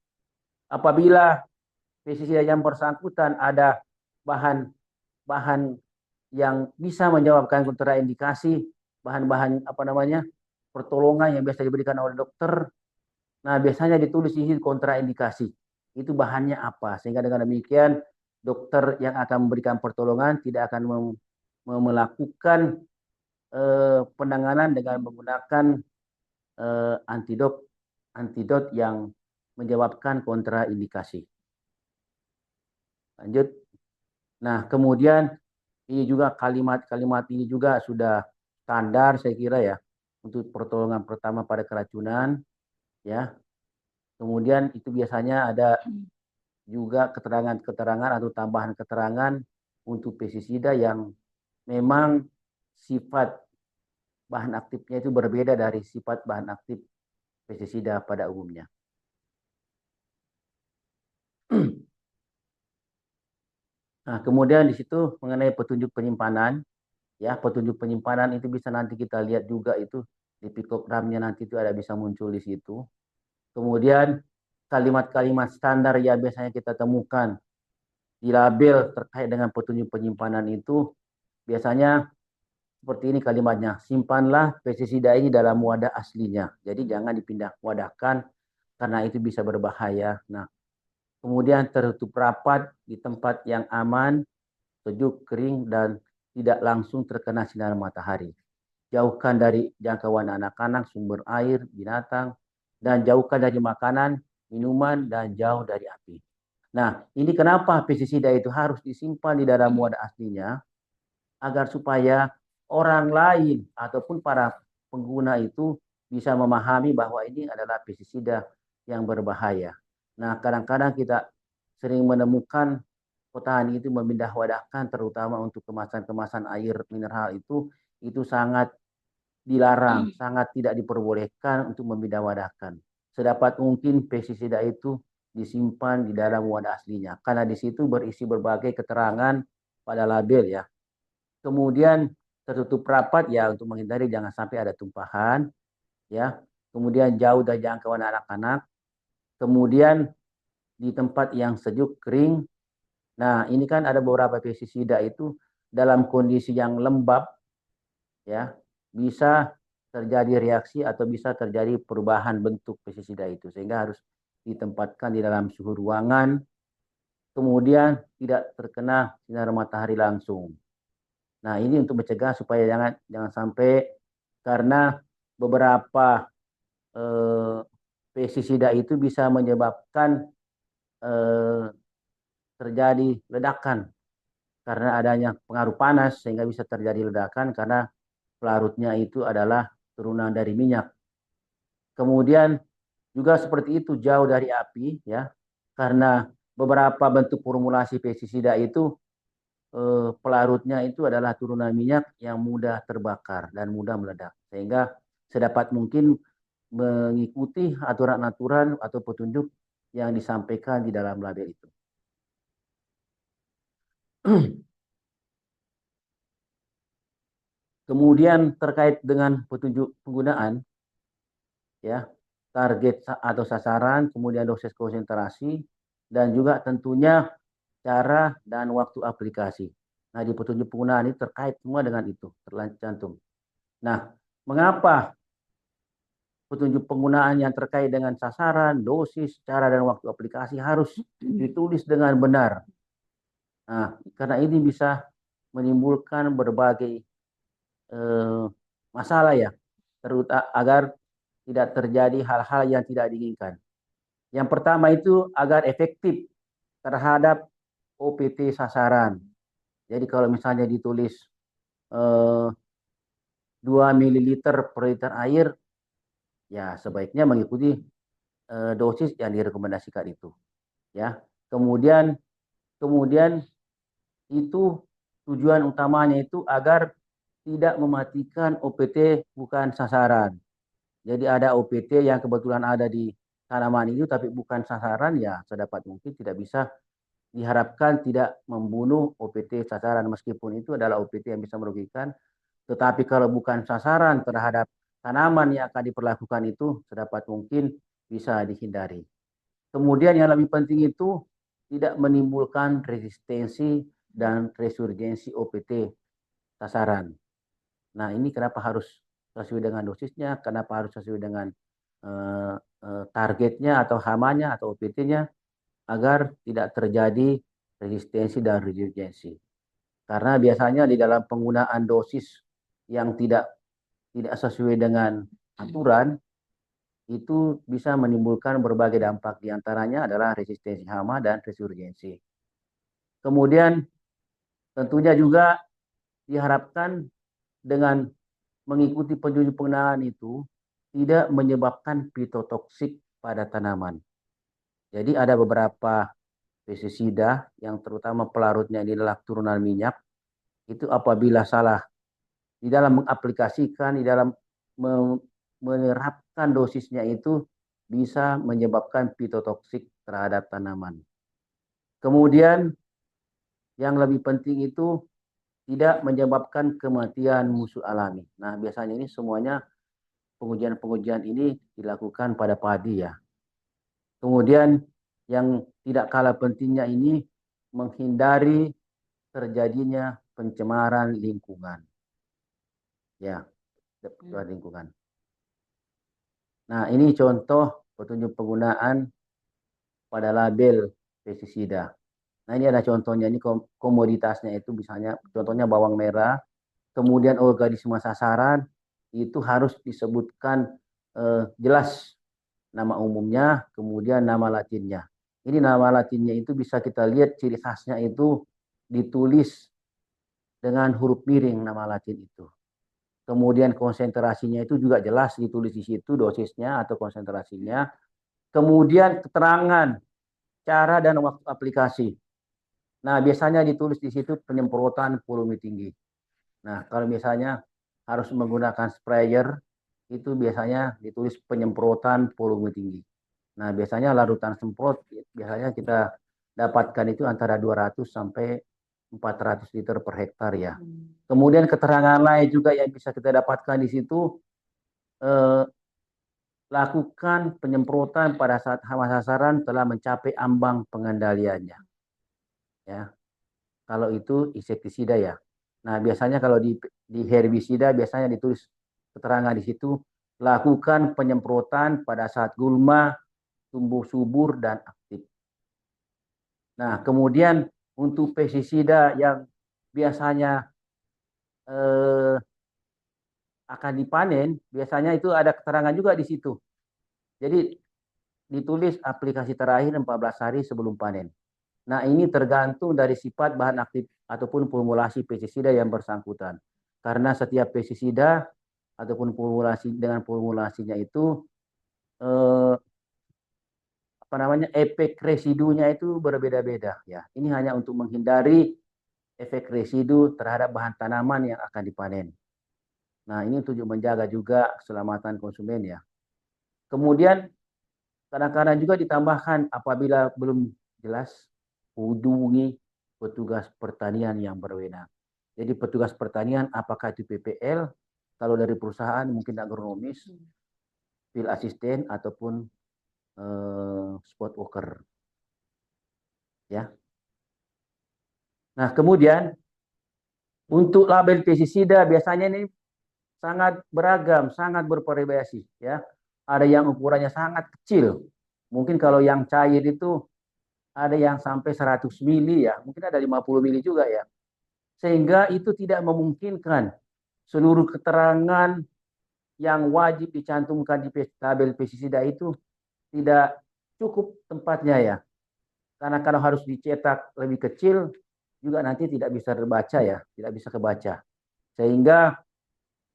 apabila pestisida yang bersangkutan ada bahan yang bisa menyebabkan kontraindikasi, bahan-bahan pertolongan yang biasa diberikan oleh dokter. Nah, biasanya ditulis di sini kontraindikasi. Itu bahannya apa? Sehingga dengan demikian dokter yang akan memberikan pertolongan tidak akan melakukan penanganan dengan menggunakan antidot yang menyebabkan kontraindikasi. Lanjut. Nah, kemudian ini juga kalimat-kalimat ini juga sudah standar saya kira ya untuk pertolongan pertama pada keracunan ya. Kemudian itu biasanya ada juga keterangan-keterangan atau tambahan keterangan untuk pestisida yang memang sifat bahan aktifnya itu berbeda dari sifat bahan aktif pestisida pada umumnya. Nah, kemudian di situ mengenai petunjuk penyimpanan, ya petunjuk penyimpanan itu bisa nanti kita lihat juga itu di pikogramnya nanti itu ada bisa muncul di situ. Kemudian kalimat-kalimat standar yang biasanya kita temukan di label terkait dengan petunjuk penyimpanan itu biasanya seperti ini kalimatnya, simpanlah pestisida ini dalam wadah aslinya. Jadi jangan dipindah wadahkan karena itu bisa berbahaya. Nah, kemudian tertutup rapat di tempat yang aman, sejuk, kering, dan tidak langsung terkena sinar matahari. Jauhkan dari jangkauan anak-anak, sumber air, binatang, dan jauhkan dari makanan, minuman, dan jauh dari api. Nah, ini kenapa pestisida itu harus disimpan di dalam wadah aslinya, agar supaya orang lain ataupun para pengguna itu bisa memahami bahwa ini adalah pestisida yang berbahaya. Nah, kadang-kadang kita sering menemukan petani itu memindah wadahkan, terutama untuk kemasan-kemasan air mineral itu sangat dilarang, sangat tidak diperbolehkan untuk memindah wadahkan. Sedapat mungkin pestisida itu disimpan di dalam wadah aslinya, karena di situ berisi berbagai keterangan pada label ya. Kemudian tertutup rapat ya untuk menghindari jangan sampai ada tumpahan ya. Kemudian jauh dari jangkauan anak-anak. Kemudian di tempat yang sejuk, kering. Nah, ini kan ada beberapa pestisida itu dalam kondisi yang lembab ya, bisa terjadi reaksi atau bisa terjadi perubahan bentuk pestisida itu sehingga harus ditempatkan di dalam suhu ruangan. Kemudian tidak terkena sinar matahari langsung. Nah, ini untuk mencegah supaya jangan sampai karena beberapa pestisida itu bisa menyebabkan terjadi ledakan karena adanya pengaruh panas sehingga bisa terjadi ledakan karena pelarutnya itu adalah turunan dari minyak. Kemudian juga seperti itu jauh dari api ya, karena beberapa bentuk formulasi pestisida itu pelarutnya itu adalah turunan minyak yang mudah terbakar dan mudah meledak. Sehingga sedapat mungkin mengikuti aturan-aturan atau petunjuk yang disampaikan di dalam label itu. Kemudian terkait dengan petunjuk penggunaan, ya target atau sasaran, kemudian dosis konsentrasi, dan juga tentunya cara dan waktu aplikasi. Nah, di petunjuk penggunaan ini terkait semua dengan itu, tercantum. Nah, mengapa petunjuk penggunaan yang terkait dengan sasaran, dosis, cara dan waktu aplikasi harus ditulis dengan benar? Nah, karena ini bisa menimbulkan berbagai masalah ya, terutama agar tidak terjadi hal-hal yang tidak diinginkan. Yang pertama itu agar efektif terhadap OPT sasaran. Jadi kalau misalnya ditulis 2 ml per liter air, ya sebaiknya mengikuti dosis yang direkomendasikan itu. Ya, kemudian itu tujuan utamanya itu agar tidak mematikan OPT bukan sasaran. Jadi ada OPT yang kebetulan ada di tanaman itu tapi bukan sasaran, ya sedapat mungkin tidak bisa diharapkan tidak membunuh OPT sasaran meskipun itu adalah OPT yang bisa merugikan. Tetapi kalau bukan sasaran terhadap tanaman yang akan diperlakukan itu sedapat mungkin bisa dihindari. Kemudian yang lebih penting itu tidak menimbulkan resistensi dan resurgensi OPT sasaran. Nah, ini kenapa harus sesuai dengan dosisnya, kenapa harus sesuai dengan targetnya atau hamanya atau OPT-nya agar tidak terjadi resistensi dan resurgensi. Karena biasanya di dalam penggunaan dosis yang tidak sesuai dengan aturan itu bisa menimbulkan berbagai dampak, diantaranya adalah resistensi hama dan resurgensi. Kemudian tentunya juga diharapkan dengan mengikuti petunjuk penggunaan itu tidak menyebabkan fitotoksik pada tanaman. Jadi ada beberapa pestisida yang terutama pelarutnya ini adalah turunan minyak, itu apabila salah di dalam mengaplikasikan, di dalam menerapkan dosisnya itu bisa menyebabkan fitotoksik terhadap tanaman. Kemudian yang lebih penting itu tidak menyebabkan kematian musuh alami. Nah, biasanya ini semuanya pengujian-pengujian ini dilakukan pada padi ya. Kemudian yang tidak kalah pentingnya ini menghindari terjadinya pencemaran lingkungan. Ya, lingkungan. Nah, ini contoh petunjuk penggunaan pada label pestisida. Nah, ini ada contohnya, ini komoditasnya itu misalnya contohnya bawang merah, kemudian organisme sasaran itu harus disebutkan jelas nama umumnya, kemudian nama latinnya. Ini nama latinnya itu bisa kita lihat ciri khasnya itu ditulis dengan huruf miring nama latin itu. Kemudian konsentrasinya itu juga jelas ditulis di situ dosisnya atau konsentrasinya. Kemudian keterangan cara dan waktu aplikasi. Nah, biasanya ditulis di situ penyemprotan volume tinggi. Nah, kalau misalnya harus menggunakan sprayer, itu biasanya ditulis penyemprotan volume tinggi. Nah, biasanya larutan semprot biasanya kita dapatkan itu antara 200 sampai 400 liter per hektar ya. Kemudian keterangan lain juga yang bisa kita dapatkan di situ, lakukan penyemprotan pada saat hama sasaran telah mencapai ambang pengendaliannya. Ya, kalau itu insektisida ya. Nah, biasanya kalau di herbisida biasanya ditulis keterangan di situ, lakukan penyemprotan pada saat gulma tumbuh subur dan aktif. Nah, kemudian untuk pestisida yang biasanya akan dipanen, biasanya itu ada keterangan juga di situ. Jadi ditulis aplikasi terakhir 14 hari sebelum panen. Nah, ini tergantung dari sifat bahan aktif ataupun formulasi pestisida yang bersangkutan. Karena setiap pestisida ataupun formulasi dengan formulasinya itu efek residunya itu berbeda-beda ya. Ini hanya untuk menghindari efek residu terhadap bahan tanaman yang akan dipanen. Nah, ini untuk menjaga juga keselamatan konsumen ya. Kemudian kadang-kadang juga ditambahkan apabila belum jelas, hubungi petugas pertanian yang berwenang. Jadi petugas pertanian apakah itu PPL, kalau dari perusahaan mungkin agronomis, field assistant ataupun spot worker. Ya. Nah, kemudian untuk label pestisida biasanya ini sangat beragam, sangat bervariasi ya. Ada yang ukurannya sangat kecil. Mungkin kalau yang cair itu ada yang sampai 100 mili ya, mungkin ada 50 mili juga ya. Sehingga itu tidak memungkinkan seluruh keterangan yang wajib dicantumkan di label pestisida itu tidak cukup tempatnya ya. Karena kalau harus dicetak lebih kecil juga nanti tidak bisa terbaca ya, tidak bisa kebaca. Sehingga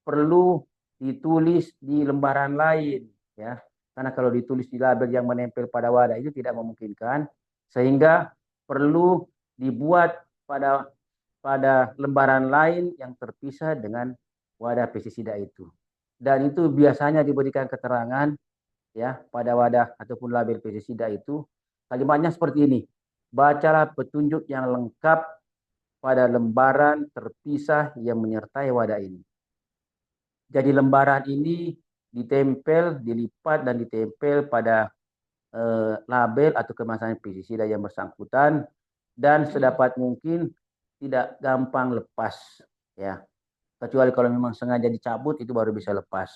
perlu ditulis di lembaran lain ya. Karena kalau ditulis di label yang menempel pada wadah itu tidak memungkinkan, sehingga perlu dibuat pada lembaran lain yang terpisah dengan wadah pestisida itu. Dan itu biasanya diberikan keterangan ya pada wadah ataupun label pestisida itu kalimatnya seperti ini. Bacalah petunjuk yang lengkap pada lembaran terpisah yang menyertai wadah ini. Jadi lembaran ini ditempel, dilipat dan ditempel pada label atau kemasan pestisida yang bersangkutan dan sedapat mungkin tidak gampang lepas ya. Kecuali kalau memang sengaja dicabut itu baru bisa lepas.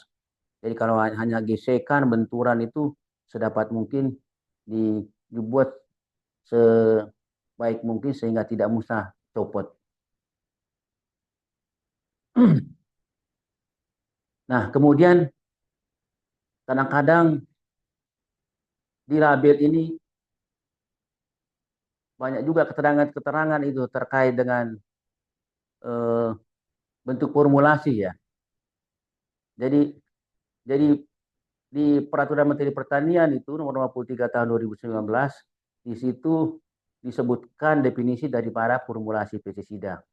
Jadi kalau hanya gesekan, benturan itu sedapat mungkin dibuat sebaik mungkin sehingga tidak musnah copot. Nah, kemudian kadang-kadang di label ini banyak juga keterangan-keterangan itu terkait dengan bentuk formulasi ya. Jadi di Peraturan Menteri Pertanian itu nomor 53 tahun 2019 di situ disebutkan definisi daripada formulasi pestisida.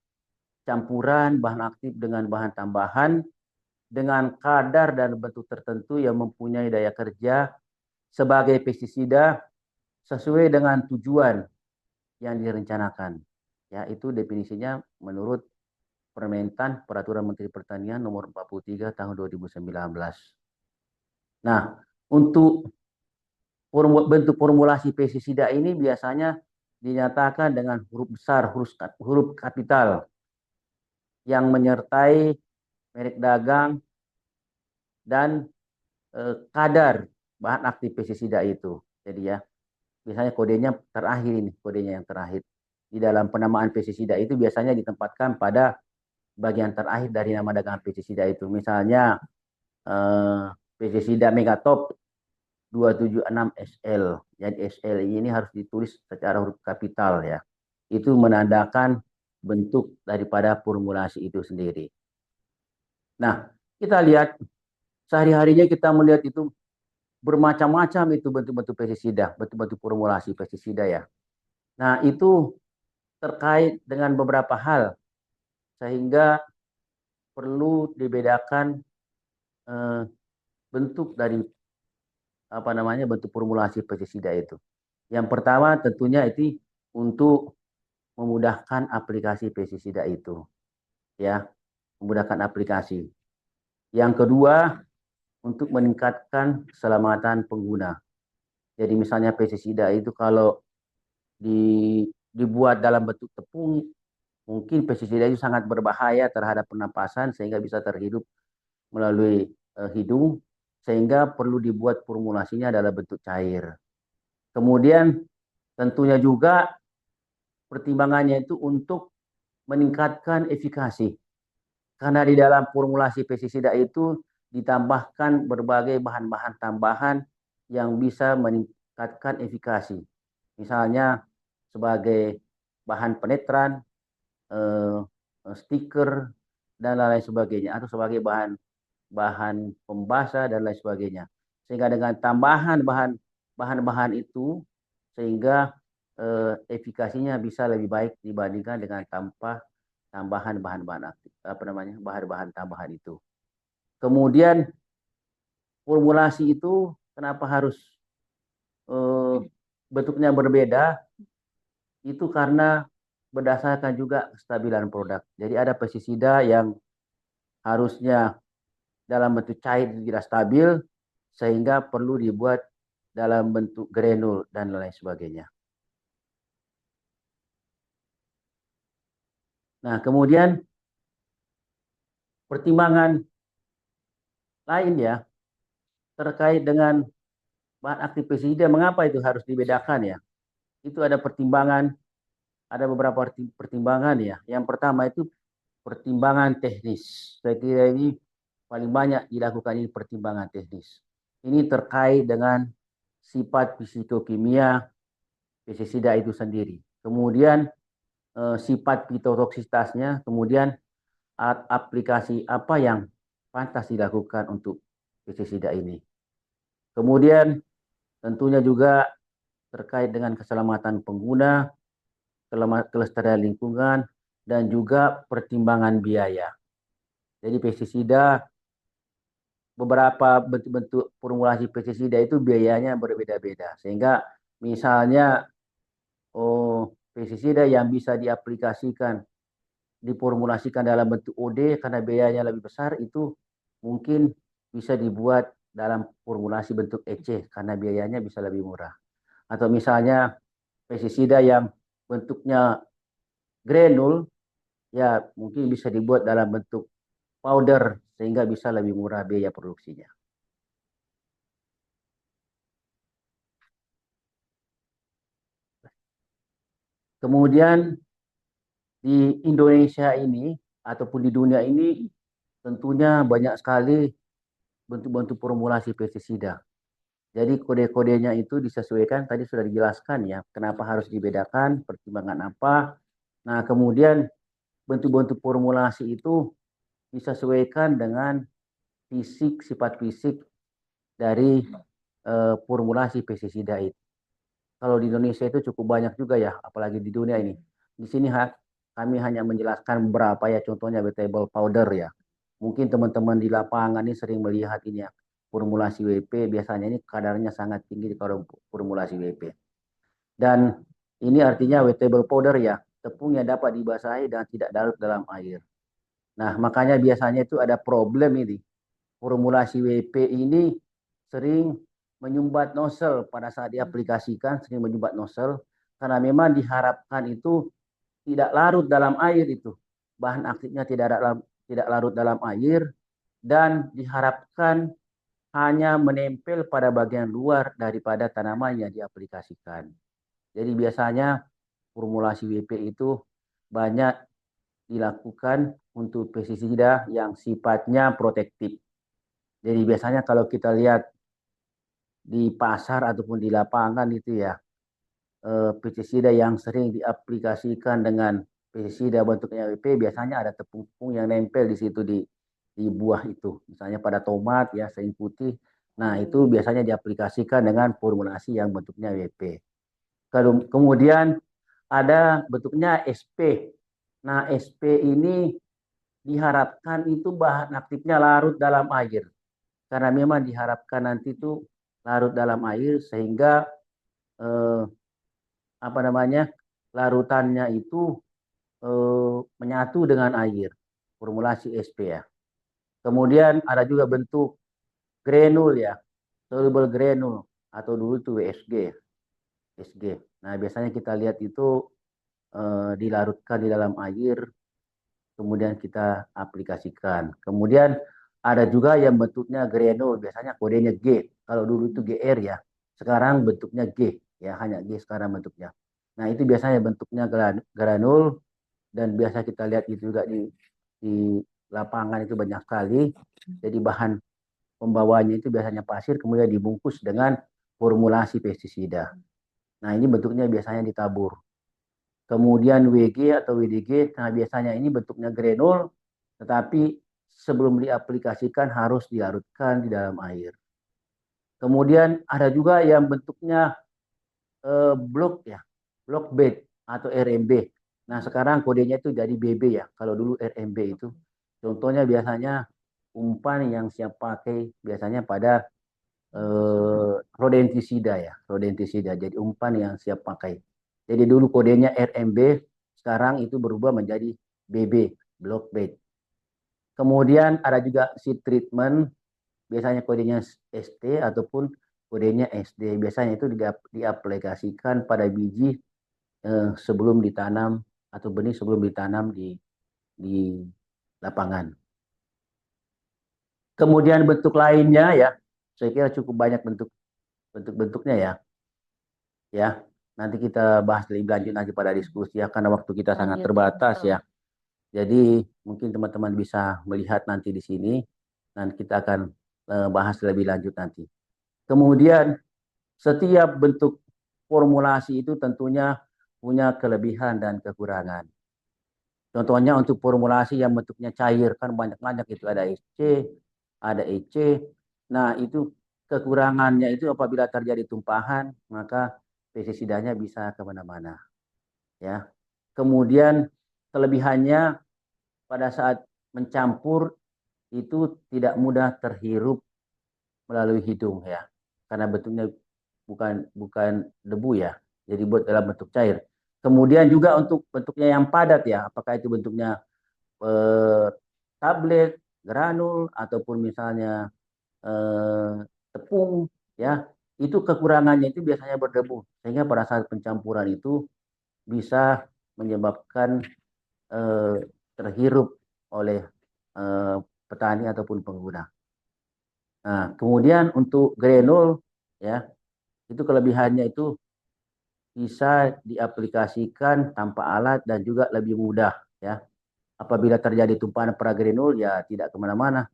Campuran bahan aktif dengan bahan tambahan dengan kadar dan bentuk tertentu yang mempunyai daya kerja sebagai pestisida sesuai dengan tujuan yang direncanakan. Ya, itu definisinya menurut Peraturan Menteri Pertanian nomor 43 tahun 2019. Nah, untuk bentuk formulasi pestisida ini biasanya dinyatakan dengan huruf besar, huruf kapital yang menyertai merek dagang dan kadar bahan aktif pestisida itu. Jadi ya, biasanya kodenya terakhir ini, kodenya yang terakhir. Di dalam penamaan pestisida itu biasanya ditempatkan pada bagian terakhir dari nama dagangan pestisida itu. Misalnya pestisida Megatop 276 SL. Jadi SL ini harus ditulis secara huruf kapital ya. Itu menandakan bentuk daripada formulasi itu sendiri. Nah, kita lihat sehari-harinya kita melihat itu bermacam-macam itu bentuk-bentuk pestisida, bentuk-bentuk formulasi pestisida ya. Nah, itu terkait dengan beberapa hal sehingga perlu dibedakan bentuk dari bentuk formulasi pestisida itu. Yang pertama tentunya itu untuk memudahkan aplikasi pestisida itu, ya, memudahkan aplikasi. Yang kedua untuk meningkatkan keselamatan pengguna. Jadi misalnya pestisida itu kalau dibuat dalam bentuk tepung, mungkin pestisida itu sangat berbahaya terhadap pernapasan sehingga bisa terhirup melalui hidung, sehingga perlu dibuat formulasinya dalam bentuk cair. Kemudian tentunya juga pertimbangannya itu untuk meningkatkan efikasi. Karena di dalam formulasi pestisida itu ditambahkan berbagai bahan-bahan tambahan yang bisa meningkatkan efikasi. Misalnya sebagai bahan penetran, stiker, dan lain sebagainya. Atau sebagai bahan pembasah dan lain sebagainya. Sehingga dengan tambahan bahan-bahan itu, sehingga efikasinya bisa lebih baik dibandingkan dengan tambahan bahan-bahan aktif, bahan-bahan tambahan itu. Kemudian formulasi itu kenapa harus bentuknya berbeda? Itu karena berdasarkan juga kestabilan produk. Jadi ada pestisida yang harusnya dalam bentuk cair tidak stabil sehingga perlu dibuat dalam bentuk granul dan lain sebagainya. Nah, kemudian pertimbangan lain ya terkait dengan bahan aktif pestisida, mengapa itu harus dibedakan ya? Itu ada pertimbangan, ada beberapa pertimbangan ya. Yang pertama itu pertimbangan teknis. Saya kira ini paling banyak dilakukan ini pertimbangan teknis. Ini terkait dengan sifat fisikokimia pestisida itu sendiri. Kemudian sifat fitotoksitasnya, kemudian aplikasi apa yang pantas dilakukan untuk pestisida ini. Kemudian tentunya juga terkait dengan keselamatan pengguna, kelestarian lingkungan, dan juga pertimbangan biaya. Jadi pestisida, beberapa bentuk-bentuk formulasi pestisida itu biayanya berbeda-beda. Sehingga misalnya pestisida yang bisa diformulasikan dalam bentuk OD karena biayanya lebih besar, itu mungkin bisa dibuat dalam formulasi bentuk EC karena biayanya bisa lebih murah. Atau misalnya pestisida yang bentuknya granul, ya mungkin bisa dibuat dalam bentuk powder sehingga bisa lebih murah biaya produksinya. Kemudian di Indonesia ini ataupun di dunia ini tentunya banyak sekali bentuk-bentuk formulasi pestisida. Jadi kode-kodenya itu disesuaikan, tadi sudah dijelaskan ya, kenapa harus dibedakan, pertimbangan apa. Nah, kemudian bentuk-bentuk formulasi itu disesuaikan dengan sifat fisik dari formulasi pestisida itu. kalau di Indonesia itu cukup banyak juga ya, apalagi di dunia ini. Di sini kami hanya menjelaskan beberapa ya, contohnya vegetable powder ya. Mungkin teman-teman di lapangan ini sering melihat ini ya, formulasi WP biasanya ini kadarnya sangat tinggi kalau formulasi WP. Dan ini artinya vegetable powder ya, tepung yang dapat dibasahi dan tidak larut dalam air. Nah, makanya biasanya itu ada problem ini. Formulasi WP ini sering menyumbat nozzle pada saat diaplikasikan, sering menyumbat nozzle karena memang diharapkan itu tidak larut dalam air itu. Bahan aktifnya tidak larut dalam air dan diharapkan hanya menempel pada bagian luar daripada tanaman yang diaplikasikan. Jadi biasanya formulasi WP itu banyak dilakukan untuk pestisida yang sifatnya protektif. Jadi biasanya kalau kita lihat di pasar ataupun di lapangan itu ya, pestisida yang sering diaplikasikan dengan pestisida bentuknya WP biasanya ada tepung-tepung yang nempel di situ di buah itu. Misalnya pada tomat ya, sering putih. Nah, itu biasanya diaplikasikan dengan formulasi yang bentuknya WP. Kemudian ada bentuknya SP. Nah, SP ini diharapkan itu bahan aktifnya larut dalam air. Karena memang diharapkan nanti itu larut dalam air sehingga apa namanya larutannya itu menyatu dengan air, formulasi SP ya. Kemudian ada juga bentuk granul ya, soluble granul atau dulu itu WSG. SG. Nah, biasanya kita lihat itu dilarutkan di dalam air, kemudian kita aplikasikan. Kemudian ada juga yang bentuknya granul, biasanya kodenya G. Kalau dulu itu GR ya, sekarang bentuknya G ya, hanya G sekarang bentuknya. Nah, itu biasanya bentuknya granul dan biasa kita lihat itu juga di lapangan itu banyak sekali. Jadi bahan pembawanya itu biasanya pasir kemudian dibungkus dengan formulasi pestisida. Nah, ini bentuknya biasanya ditabur. Kemudian WG atau WDG, nah biasanya ini bentuknya granul, tetapi sebelum diaplikasikan harus dilarutkan di dalam air. Kemudian ada juga yang bentuknya blok ya, block bed atau RMB. Nah, sekarang kodenya itu jadi BB ya. Kalau dulu RMB itu contohnya biasanya umpan yang siap pakai biasanya pada rodentisida ya, rodentisida. Jadi umpan yang siap pakai. Jadi dulu kodenya RMB, sekarang itu berubah menjadi BB, block bed. Kemudian ada juga seed treatment, biasanya kodenya ST ataupun kodenya SD. Biasanya itu diaplikasikan pada biji sebelum ditanam atau benih sebelum ditanam di lapangan. Kemudian bentuk lainnya ya, saya kira cukup banyak bentuk-bentuknya ya. Ya, nanti kita bahas lebih lanjut nanti pada diskusi ya, karena waktu kita sangat terbatas ya. Jadi mungkin teman-teman bisa melihat nanti di sini dan kita akan bahas lebih lanjut nanti. Kemudian setiap bentuk formulasi itu tentunya punya kelebihan dan kekurangan. Contohnya untuk formulasi yang bentuknya cair kan banyak-banyak itu ada SC, ada EC. Nah, itu kekurangannya itu apabila terjadi tumpahan maka pestisidanya bisa kemana-mana. Ya. Kemudian kelebihannya pada saat mencampur itu tidak mudah terhirup melalui hidung ya, karena bentuknya bukan debu ya, jadi buat dalam bentuk cair. Kemudian juga untuk bentuknya yang padat ya, apakah itu bentuknya tablet, granul ataupun misalnya tepung ya, itu kekurangannya itu biasanya berdebu sehingga pada saat pencampuran itu bisa menyebabkan terhirup oleh petani ataupun pengguna. Nah, kemudian untuk granul ya, itu kelebihannya itu bisa diaplikasikan tanpa alat dan juga lebih mudah ya. Apabila terjadi tumpahan pragranul ya tidak kemana-mana.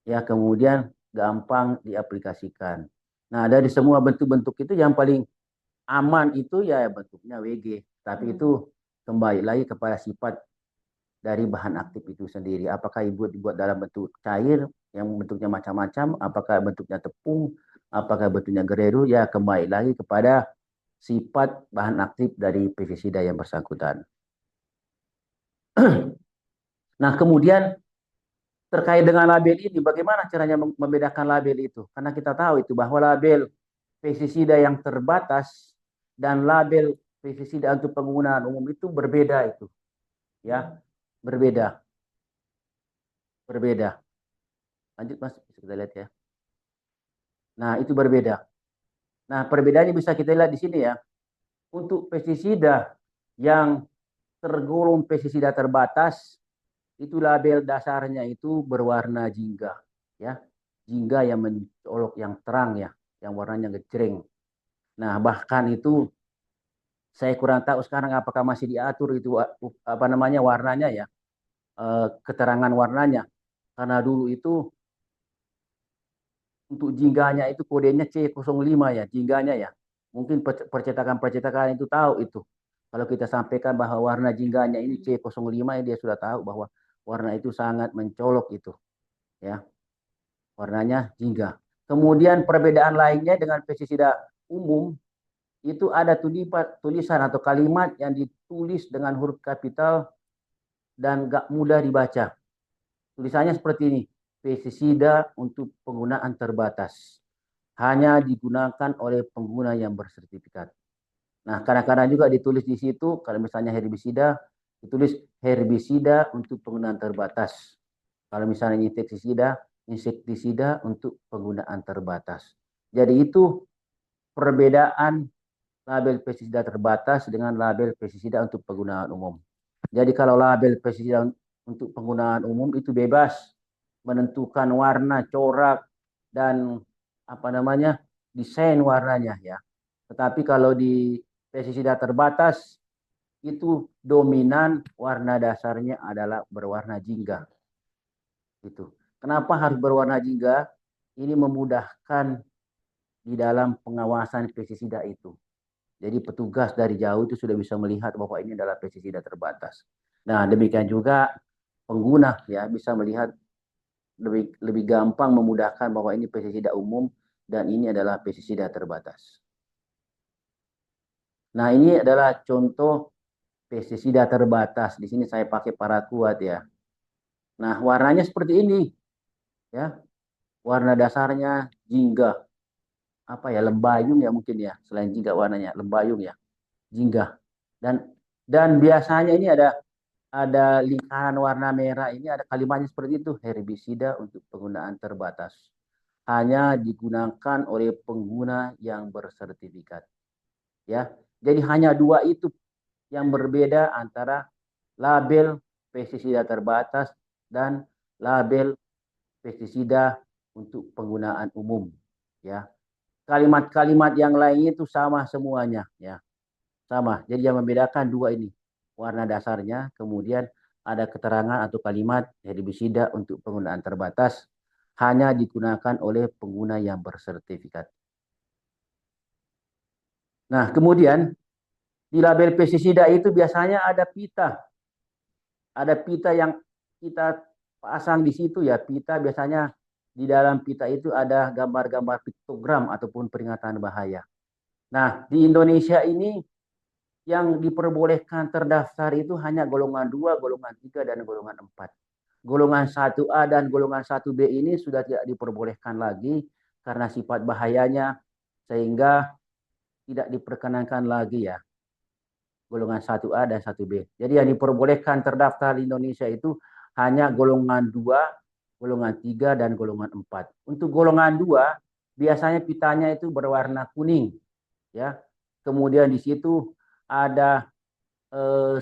Ya, kemudian gampang diaplikasikan. Nah, dari semua bentuk-bentuk itu yang paling aman itu ya bentuknya WG. Tapi itu kembali lagi kepada sifat dari bahan aktif itu sendiri. Apakah dibuat dalam bentuk cair yang bentuknya macam-macam, apakah bentuknya tepung, apakah bentuknya gereru, ya kembali lagi kepada sifat bahan aktif dari pestisida yang bersangkutan. Nah, kemudian terkait dengan label ini, bagaimana caranya membedakan label itu? Karena kita tahu itu bahwa label pestisida yang terbatas dan label pestisida untuk penggunaan umum itu berbeda itu, ya, berbeda. Lanjut Mas, bisa kita lihat ya. Nah, itu berbeda. Nah, perbedaannya bisa kita lihat di sini ya. Untuk pestisida yang tergolong pestisida terbatas, itu label dasarnya itu berwarna jingga, ya, jingga yang mencolok, yang terang ya, yang warnanya ngejreng. Nah, bahkan itu saya kurang tahu sekarang apakah masih diatur itu apa namanya warnanya ya, keterangan warnanya. Karena dulu itu untuk jingganya itu kodenya C05 ya, jingganya ya. Mungkin percetakan-percetakan itu tahu itu. Kalau kita sampaikan bahwa warna jingganya ini C05, dia sudah tahu bahwa warna itu sangat mencolok itu, ya. Warnanya jingga. Kemudian perbedaan lainnya dengan pestisida umum itu ada tulisan atau kalimat yang ditulis dengan huruf kapital dan gak mudah dibaca. Tulisannya seperti ini, pestisida untuk penggunaan terbatas, hanya digunakan oleh pengguna yang bersertifikat. Nah, kadang-kadang juga ditulis di situ, kalau misalnya herbisida, ditulis herbisida untuk penggunaan terbatas. Kalau misalnya insektisida untuk penggunaan terbatas. Jadi itu perbedaan label pestisida terbatas dengan label pestisida untuk penggunaan umum. Jadi kalau label pestisida untuk penggunaan umum itu bebas menentukan warna, corak, dan apa namanya desain warnanya ya. Tetapi kalau di pestisida terbatas itu dominan warna dasarnya adalah berwarna jingga. Itu. Kenapa harus berwarna jingga? Ini memudahkan di dalam pengawasan pestisida itu. Jadi petugas dari jauh itu sudah bisa melihat bahwa ini adalah pestisida terbatas. Nah, demikian juga pengguna ya bisa melihat lebih gampang, memudahkan bahwa ini pestisida umum dan ini adalah pestisida terbatas. Nah, ini adalah contoh pestisida terbatas. Di sini saya pakai paraquat ya. Nah, warnanya seperti ini ya. Warna dasarnya jingga. Apa ya, lembayung ya mungkin ya. Selain jingga warnanya lembayung ya. Jingga. Dan biasanya ini ada lingkaran warna merah, ini ada kalimatnya seperti itu, herbisida untuk penggunaan terbatas, hanya digunakan oleh pengguna yang bersertifikat, ya. Jadi hanya dua itu yang berbeda antara label pestisida terbatas dan label pestisida untuk penggunaan umum, ya. Kalimat-kalimat yang lainnya itu sama semuanya, ya, sama. Jadi yang membedakan dua ini, warna dasarnya, kemudian ada keterangan atau kalimat herbisida untuk penggunaan terbatas, hanya digunakan oleh pengguna yang bersertifikat. Nah, kemudian di label pestisida itu biasanya ada pita. Ada pita yang kita pasang di situ ya. Pita biasanya di dalam pita itu ada gambar-gambar piktogram ataupun peringatan bahaya. Nah, di Indonesia ini yang diperbolehkan terdaftar itu hanya golongan 2, golongan 3, dan golongan 4. Golongan 1A dan golongan 1B ini sudah tidak diperbolehkan lagi karena sifat bahayanya, sehingga tidak diperkenankan lagi ya. Golongan 1A dan 1B. Jadi yang diperbolehkan terdaftar di Indonesia itu hanya golongan 2, golongan 3, dan golongan 4. Untuk golongan 2, biasanya pitanya itu berwarna kuning. Ya. Kemudian di situ ada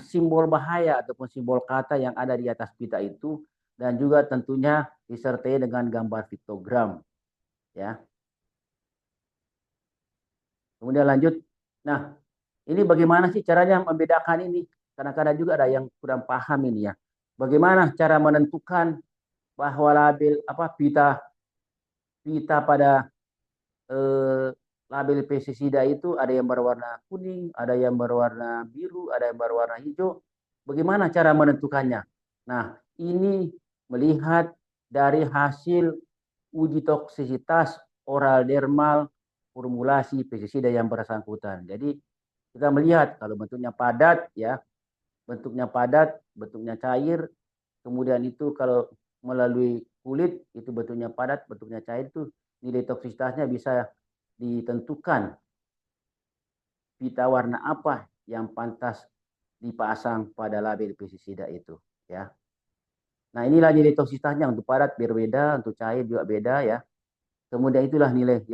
simbol bahaya ataupun simbol kata yang ada di atas pita itu, dan juga tentunya disertai dengan gambar piktogram, ya. Kemudian lanjut. Nah, ini bagaimana sih caranya membedakan ini? Kadang-kadang juga ada yang kurang paham ini ya. Bagaimana cara menentukan bahwa label pita pada label pestisida itu ada yang berwarna kuning, ada yang berwarna biru, ada yang berwarna hijau. Bagaimana cara menentukannya? Nah, ini melihat dari hasil uji toksisitas oral dermal formulasi pestisida yang bersangkutan. Jadi kita melihat kalau bentuknya padat ya, bentuknya cair, kemudian itu kalau melalui kulit itu bentuknya padat, bentuknya cair, itu nilai toksisitasnya bisa ditentukan pita warna apa yang pantas dipasang pada label pestisida itu ya. Nah, inilah nilai toksisitasnya, untuk padat berbeda, untuk cair juga beda ya. Kemudian itulah nilai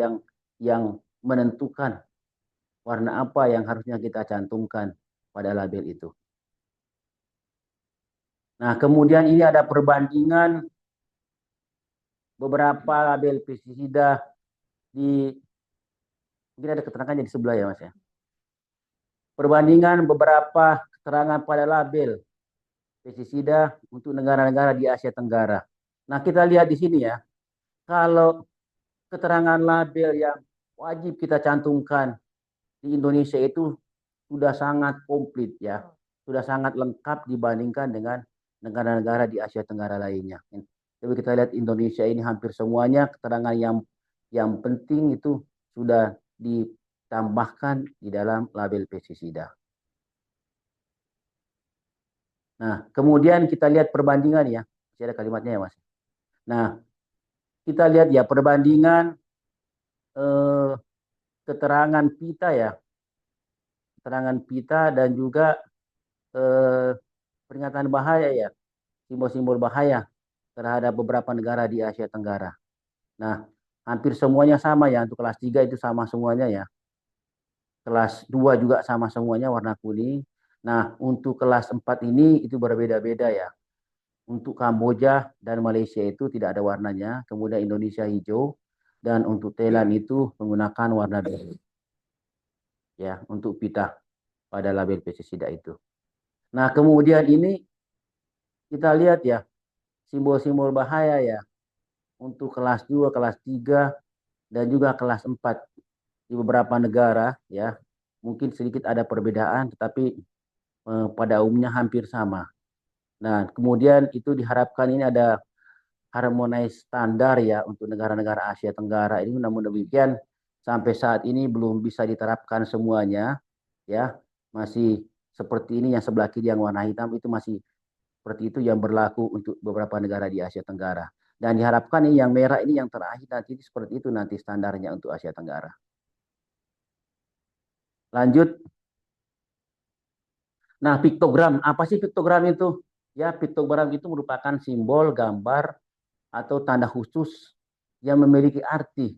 yang menentukan warna apa yang harusnya kita cantumkan pada label itu. Nah, kemudian ini ada perbandingan beberapa label pestisida di, mungkin ada keterangannya di sebelah ya Mas ya. Perbandingan beberapa keterangan pada label pestisida untuk negara-negara di Asia Tenggara. Nah, kita lihat di sini ya, kalau keterangan label yang wajib kita cantumkan di Indonesia itu sudah sangat komplit ya, sudah sangat lengkap dibandingkan dengan negara-negara di Asia Tenggara lainnya. Jadi kita lihat Indonesia ini hampir semuanya keterangan yang penting itu sudah ditambahkan di dalam label pestisida. Nah, kemudian kita lihat perbandingan ya, masih ada kalimatnya ya Mas. Nah, kita lihat ya perbandingan keterangan PITA ya, keterangan PITA dan juga peringatan bahaya ya, simbol-simbol bahaya terhadap beberapa negara di Asia Tenggara. Nah, hampir semuanya sama ya, untuk kelas 3 itu sama semuanya ya. Kelas 2 juga sama semuanya warna kuning. Nah, untuk kelas 4 ini itu berbeda-beda ya. Untuk Kamboja dan Malaysia itu tidak ada warnanya, kemudian Indonesia hijau, dan untuk Thailand itu menggunakan warna biru. Ya, untuk pita pada label pestisida itu. Nah, kemudian ini kita lihat ya, simbol-simbol bahaya ya, untuk kelas 2, kelas 3, dan juga kelas 4 di beberapa negara ya. Mungkin sedikit ada perbedaan, tetapi pada umumnya hampir sama. Nah, kemudian itu diharapkan ini ada harmonize standar ya untuk negara-negara Asia Tenggara ini. Namun demikian sampai saat ini belum bisa diterapkan semuanya ya. Masih seperti ini, yang sebelah kiri yang warna hitam itu masih seperti itu yang berlaku untuk beberapa negara di Asia Tenggara. Dan diharapkan ini yang merah ini yang terakhir nanti seperti itu nanti standarnya untuk Asia Tenggara. Lanjut. Nah, piktogram, apa sih piktogram itu? Ya, piktogram itu merupakan simbol, gambar, atau tanda khusus yang memiliki arti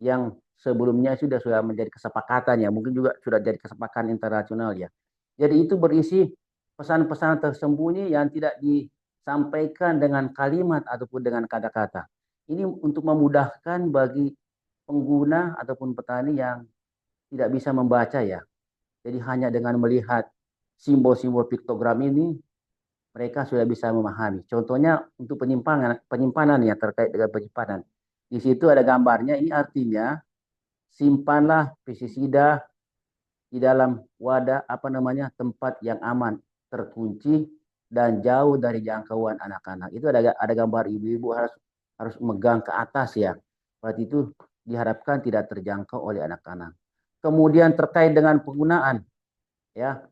yang sebelumnya sudah menjadi kesepakatan ya, mungkin juga sudah jadi kesepakatan internasional ya. Jadi itu berisi pesan-pesan tersembunyi yang tidak disampaikan dengan kalimat ataupun dengan kata-kata. Ini untuk memudahkan bagi pengguna ataupun petani yang tidak bisa membaca ya. Jadi hanya dengan melihat simbol-simbol piktogram ini mereka sudah bisa memahami. Contohnya untuk penyimpanan ya, terkait dengan penyimpanan. Di situ ada gambarnya, ini artinya simpanlah pestisida di dalam wadah tempat yang aman, terkunci dan jauh dari jangkauan anak-anak. Itu ada gambar ibu-ibu harus megang ke atas ya. Berarti itu diharapkan tidak terjangkau oleh anak-anak. Kemudian terkait dengan penggunaan ya.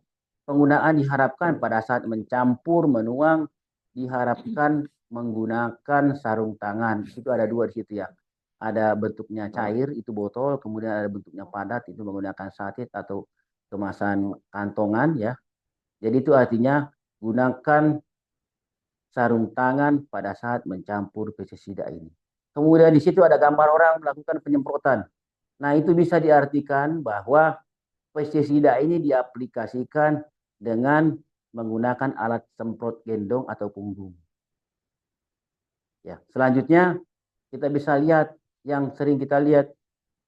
Penggunaan diharapkan pada saat mencampur, menuang, diharapkan menggunakan sarung tangan. Itu ada dua di situ ya. Ada bentuknya cair, itu botol, kemudian ada bentuknya padat, itu menggunakan saset atau kemasan kantongan ya. Jadi itu artinya gunakan sarung tangan pada saat mencampur pestisida ini. Kemudian di situ ada gambar orang melakukan penyemprotan. Nah, itu bisa diartikan bahwa pestisida ini diaplikasikan dengan menggunakan alat semprot gendong atau punggung. Ya, selanjutnya kita bisa lihat yang sering kita lihat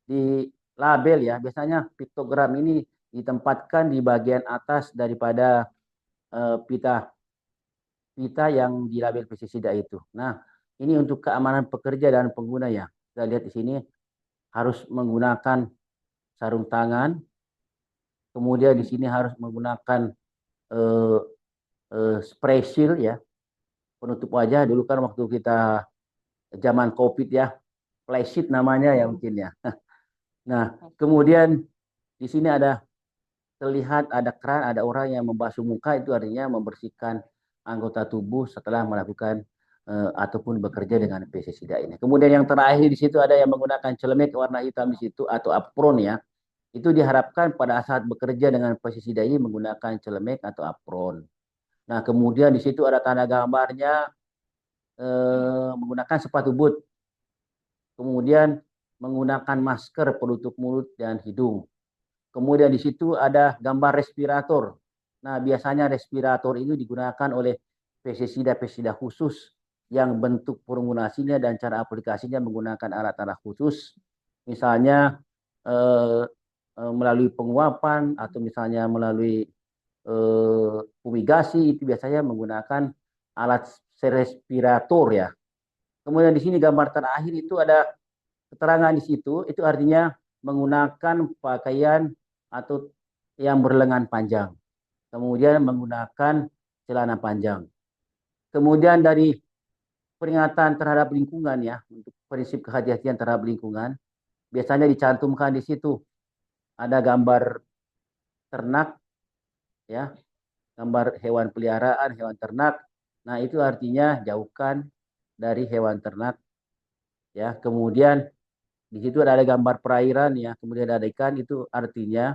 di label ya, biasanya piktogram ini ditempatkan di bagian atas daripada pita yang di label pestisida itu. Nah, ini untuk keamanan pekerja dan pengguna ya. Kita lihat di sini harus menggunakan sarung tangan. Kemudian di sini harus menggunakan spray shield ya, penutup wajah. Dulu kan waktu kita zaman COVID ya, face shield namanya ya mungkin ya. Nah, kemudian di sini ada terlihat ada keran, ada orang yang membasuh muka, itu artinya membersihkan anggota tubuh setelah melakukan ataupun bekerja dengan pestisida ini. Kemudian yang terakhir di situ ada yang menggunakan celemek warna hitam di situ atau apron ya. Itu diharapkan pada saat bekerja dengan pestisida ini menggunakan celemek atau apron. Nah, kemudian di situ ada tanda gambarnya menggunakan sepatu boot. Kemudian menggunakan masker penutup mulut dan hidung. Kemudian di situ ada gambar respirator. Nah, biasanya respirator ini digunakan oleh pestisida-pestisida khusus yang bentuk formulasinya dan cara aplikasinya menggunakan alat-alat khusus. Misalnya melalui penguapan atau misalnya melalui fumigasi, itu biasanya menggunakan alat respirator ya. Kemudian di sini gambar terakhir itu ada keterangan di situ, itu artinya menggunakan pakaian atau yang berlengan panjang. Kemudian menggunakan celana panjang. Kemudian dari peringatan terhadap lingkungan ya, untuk prinsip kehati-hatian terhadap lingkungan, biasanya dicantumkan di situ ada gambar ternak ya, gambar hewan peliharaan, hewan ternak. Nah, itu artinya jauhkan dari hewan ternak ya. Kemudian di situ ada gambar perairan ya, kemudian ada ikan, itu artinya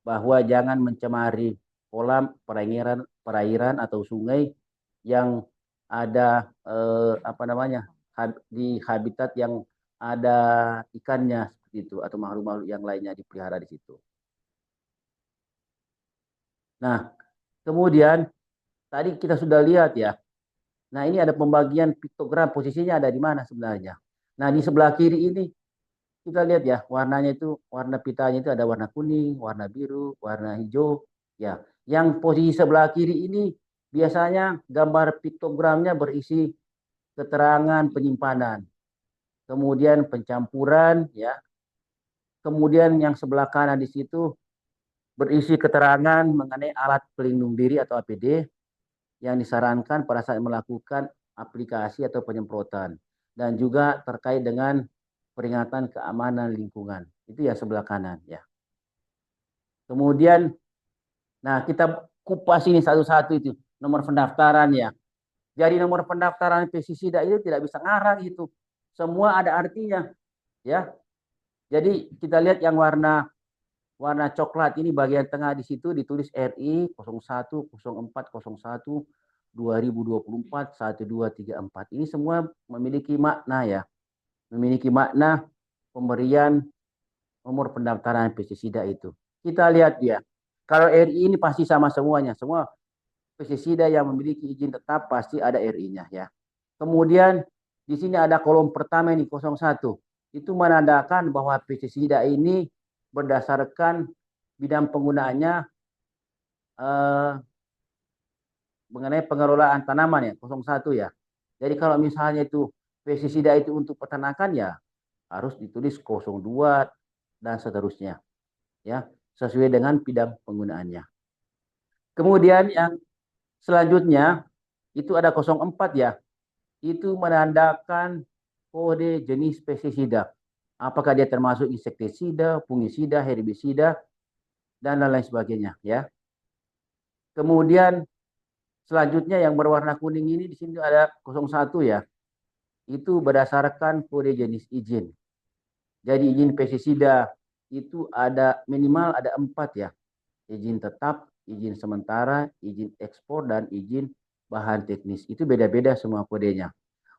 bahwa jangan mencemari kolam, perairan atau sungai yang ada di habitat yang ada ikannya seperti itu atau makhluk-makhluk yang lainnya dipelihara di situ. Nah, kemudian tadi kita sudah lihat ya. Nah, ini ada pembagian piktogram, posisinya ada di mana sebenarnya. Nah, di sebelah kiri ini kita lihat ya, warnanya itu, warna pitanya itu ada warna kuning, warna biru, warna hijau. Ya, yang posisi sebelah kiri ini biasanya gambar piktogramnya berisi keterangan penyimpanan, kemudian pencampuran, ya. Kemudian yang sebelah kanan di situ berisi keterangan mengenai alat pelindung diri atau APD yang disarankan pada saat melakukan aplikasi atau penyemprotan, dan juga terkait dengan peringatan keamanan lingkungan. Itu ya sebelah kanan ya. Kemudian, nah kita kupas ini satu-satu itu nomor pendaftaran ya. Jadi nomor pendaftaran pestisida itu tidak bisa ngarang itu. Semua ada artinya ya. Jadi kita lihat yang warna coklat ini bagian tengah di situ ditulis RI 010401 2024 1234. Ini semua memiliki makna ya. Memiliki makna pemberian nomor pendaftaran pestisida itu. Kita lihat ya. Kalau RI ini pasti sama semuanya. Semua pestisida yang memiliki izin tetap pasti ada RI-nya ya. Kemudian di sini ada kolom pertama ini 01. Itu menandakan bahwa pestisida ini berdasarkan bidang penggunaannya mengenai pengelolaan tanaman ya 01 ya. Jadi kalau misalnya itu pestisida itu untuk peternakan ya harus ditulis 02 dan seterusnya ya, sesuai dengan bidang penggunaannya. Kemudian yang selanjutnya itu ada 04 ya. Itu menandakan kode jenis pestisida. Apakah dia termasuk insektisida, fungisida, herbisida dan lain-lain sebagainya ya. Kemudian selanjutnya yang berwarna kuning ini di sini ada 01 ya. Itu berdasarkan kode jenis izin. Jadi izin pestisida itu ada minimal ada 4 ya. Izin tetap, izin sementara, izin ekspor, dan izin bahan teknis. Itu beda-beda semua kodenya.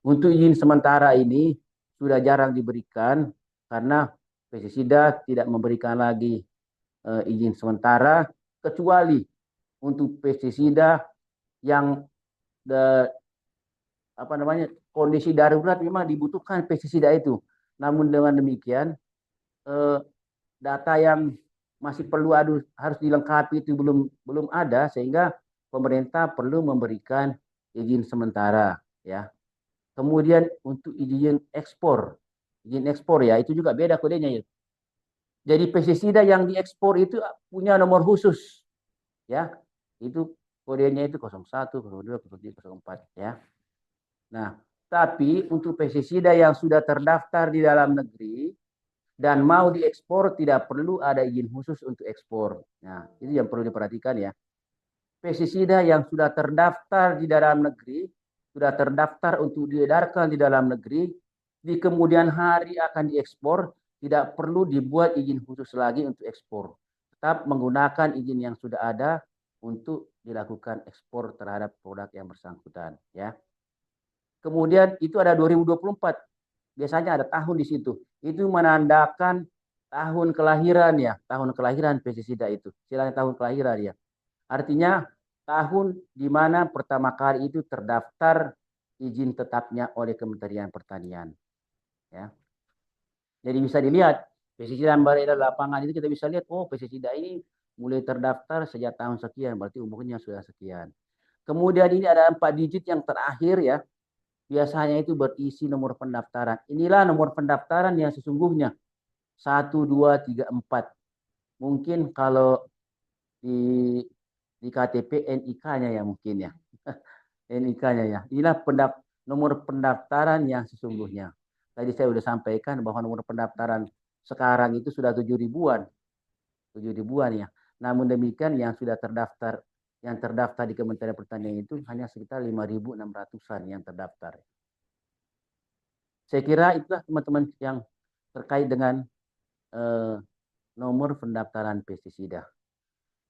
Untuk izin sementara ini sudah jarang diberikan karena pestisida tidak memberikan lagi izin sementara kecuali untuk pestisida yang kondisi darurat memang dibutuhkan pestisida itu. Namun dengan demikian data yang masih perlu harus dilengkapi itu belum ada, sehingga pemerintah perlu memberikan izin sementara ya. Kemudian untuk izin ekspor ya itu juga beda kodenya ya. Jadi pestisida yang diekspor itu punya nomor khusus ya. Itu kodenya itu 01, 02, 03, 04 ya. Nah, tapi untuk pestisida yang sudah terdaftar di dalam negeri dan mau diekspor tidak perlu ada izin khusus untuk ekspor. Nah, itu yang perlu diperhatikan ya. Pestisida yang sudah terdaftar di dalam negeri, sudah terdaftar untuk diedarkan di dalam negeri, di kemudian hari akan diekspor, tidak perlu dibuat izin khusus lagi untuk ekspor. Tetap menggunakan izin yang sudah ada untuk dilakukan ekspor terhadap produk yang bersangkutan ya. Kemudian itu ada 2024. Biasanya ada tahun di situ. Itu menandakan tahun kelahiran ya, tahun kelahiran pestisida itu. Istilahnya tahun kelahiran ya. Artinya tahun di mana pertama kali itu terdaftar izin tetapnya oleh Kementerian Pertanian. Ya. Jadi bisa dilihat pestisida yang beredar lapangan itu kita bisa lihat, oh pestisida ini mulai terdaftar sejak tahun sekian, berarti umurnya sudah sekian. Kemudian ini ada 4 digit yang terakhir ya, biasanya itu berisi nomor pendaftaran. Inilah nomor pendaftaran yang sesungguhnya 1, 2, 3, 4. Mungkin kalau di KTP NIK-nya ya mungkin ya. NIK-nya ya. Inilah nomor pendaftaran yang sesungguhnya. Tadi saya sudah sampaikan bahwa nomor pendaftaran sekarang itu sudah 7 ribuan. 7 ribuan ya. Namun demikian yang sudah terdaftar di Kementerian Pertanian itu hanya sekitar 5.600-an yang terdaftar. Saya kira itulah teman-teman yang terkait dengan nomor pendaftaran pestisida.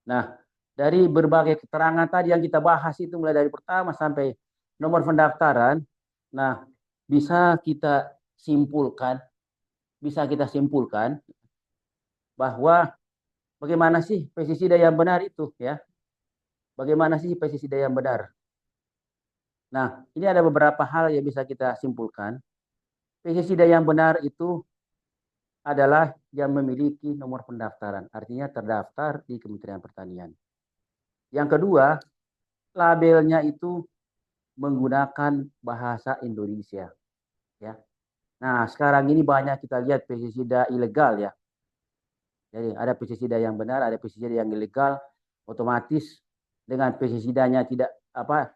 Nah, dari berbagai keterangan tadi yang kita bahas itu mulai dari pertama sampai nomor pendaftaran, nah bisa kita simpulkan bahwa bagaimana sih pestisida yang benar itu ya? Bagaimana sih pestisida yang benar? Nah, ini ada beberapa hal yang bisa kita simpulkan. Pestisida yang benar itu adalah yang memiliki nomor pendaftaran, artinya terdaftar di Kementerian Pertanian. Yang kedua, labelnya itu menggunakan bahasa Indonesia. Ya. Nah, sekarang ini banyak kita lihat pestisida ilegal ya. Jadi ada pestisida yang benar, ada pestisida yang ilegal. Otomatis dengan pestisidanya tidak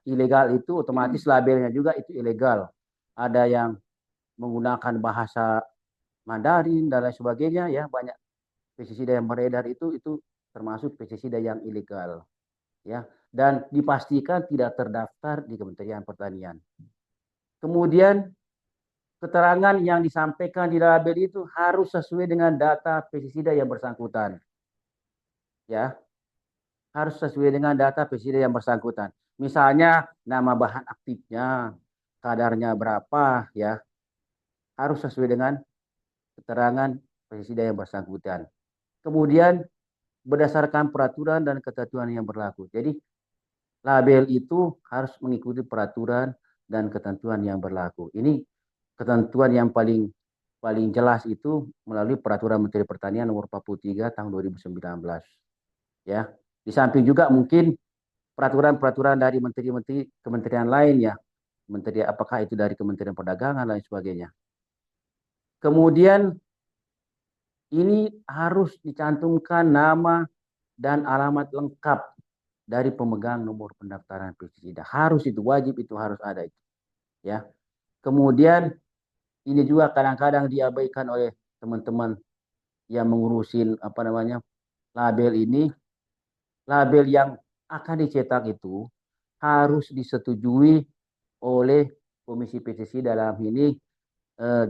ilegal itu, otomatis labelnya juga itu ilegal. Ada yang menggunakan bahasa Mandarin dan lain sebagainya ya, banyak pestisida yang beredar itu termasuk pestisida yang ilegal ya, dan dipastikan tidak terdaftar di Kementerian Pertanian. Kemudian keterangan yang disampaikan di label itu harus sesuai dengan data pestisida yang bersangkutan. Ya. Harus sesuai dengan data pestisida yang bersangkutan. Misalnya nama bahan aktifnya, kadarnya berapa ya. Harus sesuai dengan keterangan pestisida yang bersangkutan. Kemudian berdasarkan peraturan dan ketentuan yang berlaku. Jadi label itu harus mengikuti peraturan dan ketentuan yang berlaku. Ini ketentuan yang paling jelas itu melalui Peraturan Menteri Pertanian Nomor 43 tahun 2019. Ya, di samping juga mungkin peraturan-peraturan dari menteri-menteri kementerian lain ya, menteri apakah itu dari Kementerian Perdagangan dan lain sebagainya. Kemudian ini harus dicantumkan nama dan alamat lengkap dari pemegang nomor pendaftaran pestisida. Harus itu, wajib itu harus ada itu. Ya. Kemudian ini juga kadang-kadang diabaikan oleh teman-teman yang mengurusin label ini. Label yang akan dicetak itu harus disetujui oleh Komisi Pestisida, dalam ini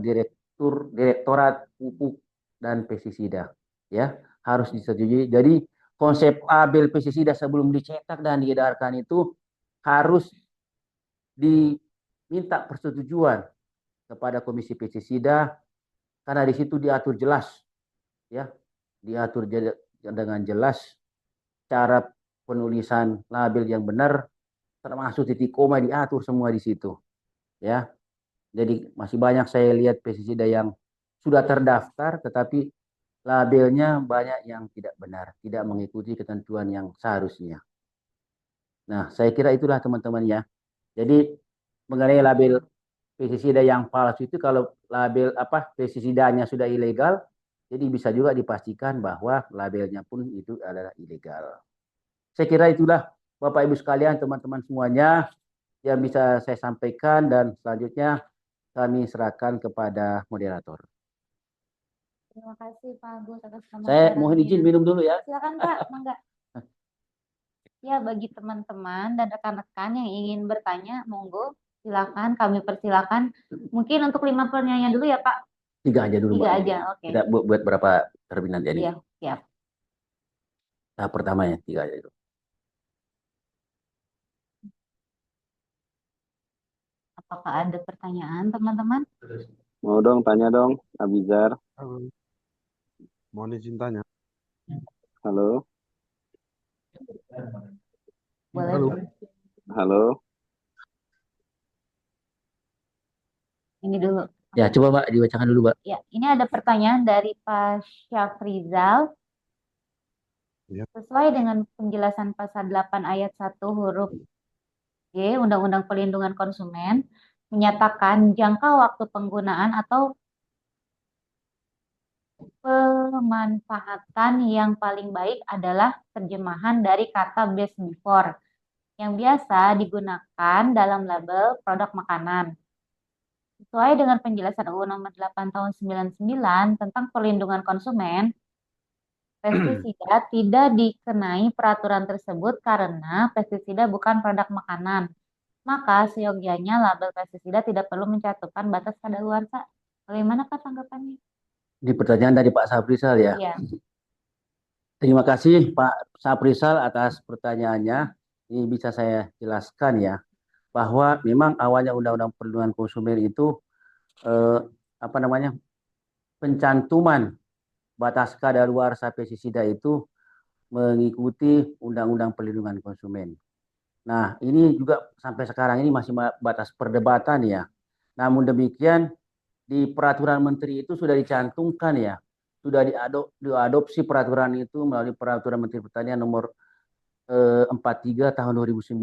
Direktorat Pupuk dan Pestisida ya, harus disetujui. Jadi konsep label pestisida sebelum dicetak dan diedarkan itu harus diminta persetujuan kepada Komisi Pestisida, karena di situ diatur jelas ya, diatur dengan jelas cara penulisan label yang benar, termasuk titik koma diatur semua di situ ya. Jadi masih banyak saya lihat pestisida yang sudah terdaftar tetapi labelnya banyak yang tidak benar, tidak mengikuti ketentuan yang seharusnya. Nah, saya kira itulah teman-teman ya. Jadi mengenai label pestisida yang palsu itu, kalau label pestisidanya sudah ilegal, jadi bisa juga dipastikan bahwa labelnya pun itu adalah ilegal. Saya kira itulah Bapak Ibu sekalian, teman-teman semuanya yang bisa saya sampaikan, dan selanjutnya kami serahkan kepada moderator. Terima kasih Pak Agus atas Saya mohon pemaparannya. izin minum dulu ya. Silakan Pak, mangga. Ya, bagi teman-teman dan rekan-rekan yang ingin bertanya, monggo silakan, kami persilakan. Mungkin untuk 5 pertanyaan dulu ya Pak. 3 aja dulu, 3 Mbak. aja, oke. Kita buat berapa terlebih nanti ini. Iya, siap. Tahap pertamanya 3 aja itu. Apakah ada pertanyaan teman-teman? Mau dong, tanya dong, Abizar. Halo. Mohon izin tanya. Halo, Boleh. Halo. halo. Ini dulu. Ya, coba Mbak dibacakan dulu, Mbak. Ya, ini ada pertanyaan dari Pak Syafrizal. Ya. Sesuai dengan penjelasan pasal 8 ayat 1 huruf G Undang-Undang Perlindungan Konsumen menyatakan jangka waktu penggunaan atau pemanfaatan yang paling baik adalah terjemahan dari kata best before yang biasa digunakan dalam label produk makanan. Sesuai dengan penjelasan UU Nomor 8 Tahun 99 tentang perlindungan konsumen, pestisida tidak dikenai peraturan tersebut karena pestisida bukan produk makanan. Maka seyogianya label pestisida tidak perlu mencantumkan batas kadaluarsa. Bagaimana Pak tanggapannya? Di pertanyaan dari Pak Saprizal ya. Iya. Terima kasih Pak Saprizal atas pertanyaannya. Ini bisa saya jelaskan ya, bahwa memang awalnya Undang-Undang Perlindungan Konsumen itu pencantuman batas kadaluarsa pestisida itu mengikuti Undang-Undang Perlindungan Konsumen. Nah, ini juga sampai sekarang ini masih batas perdebatan ya. Namun demikian di peraturan menteri itu sudah dicantumkan ya, sudah diadopsi peraturan itu melalui peraturan Menteri Pertanian nomor 43 tahun 2019,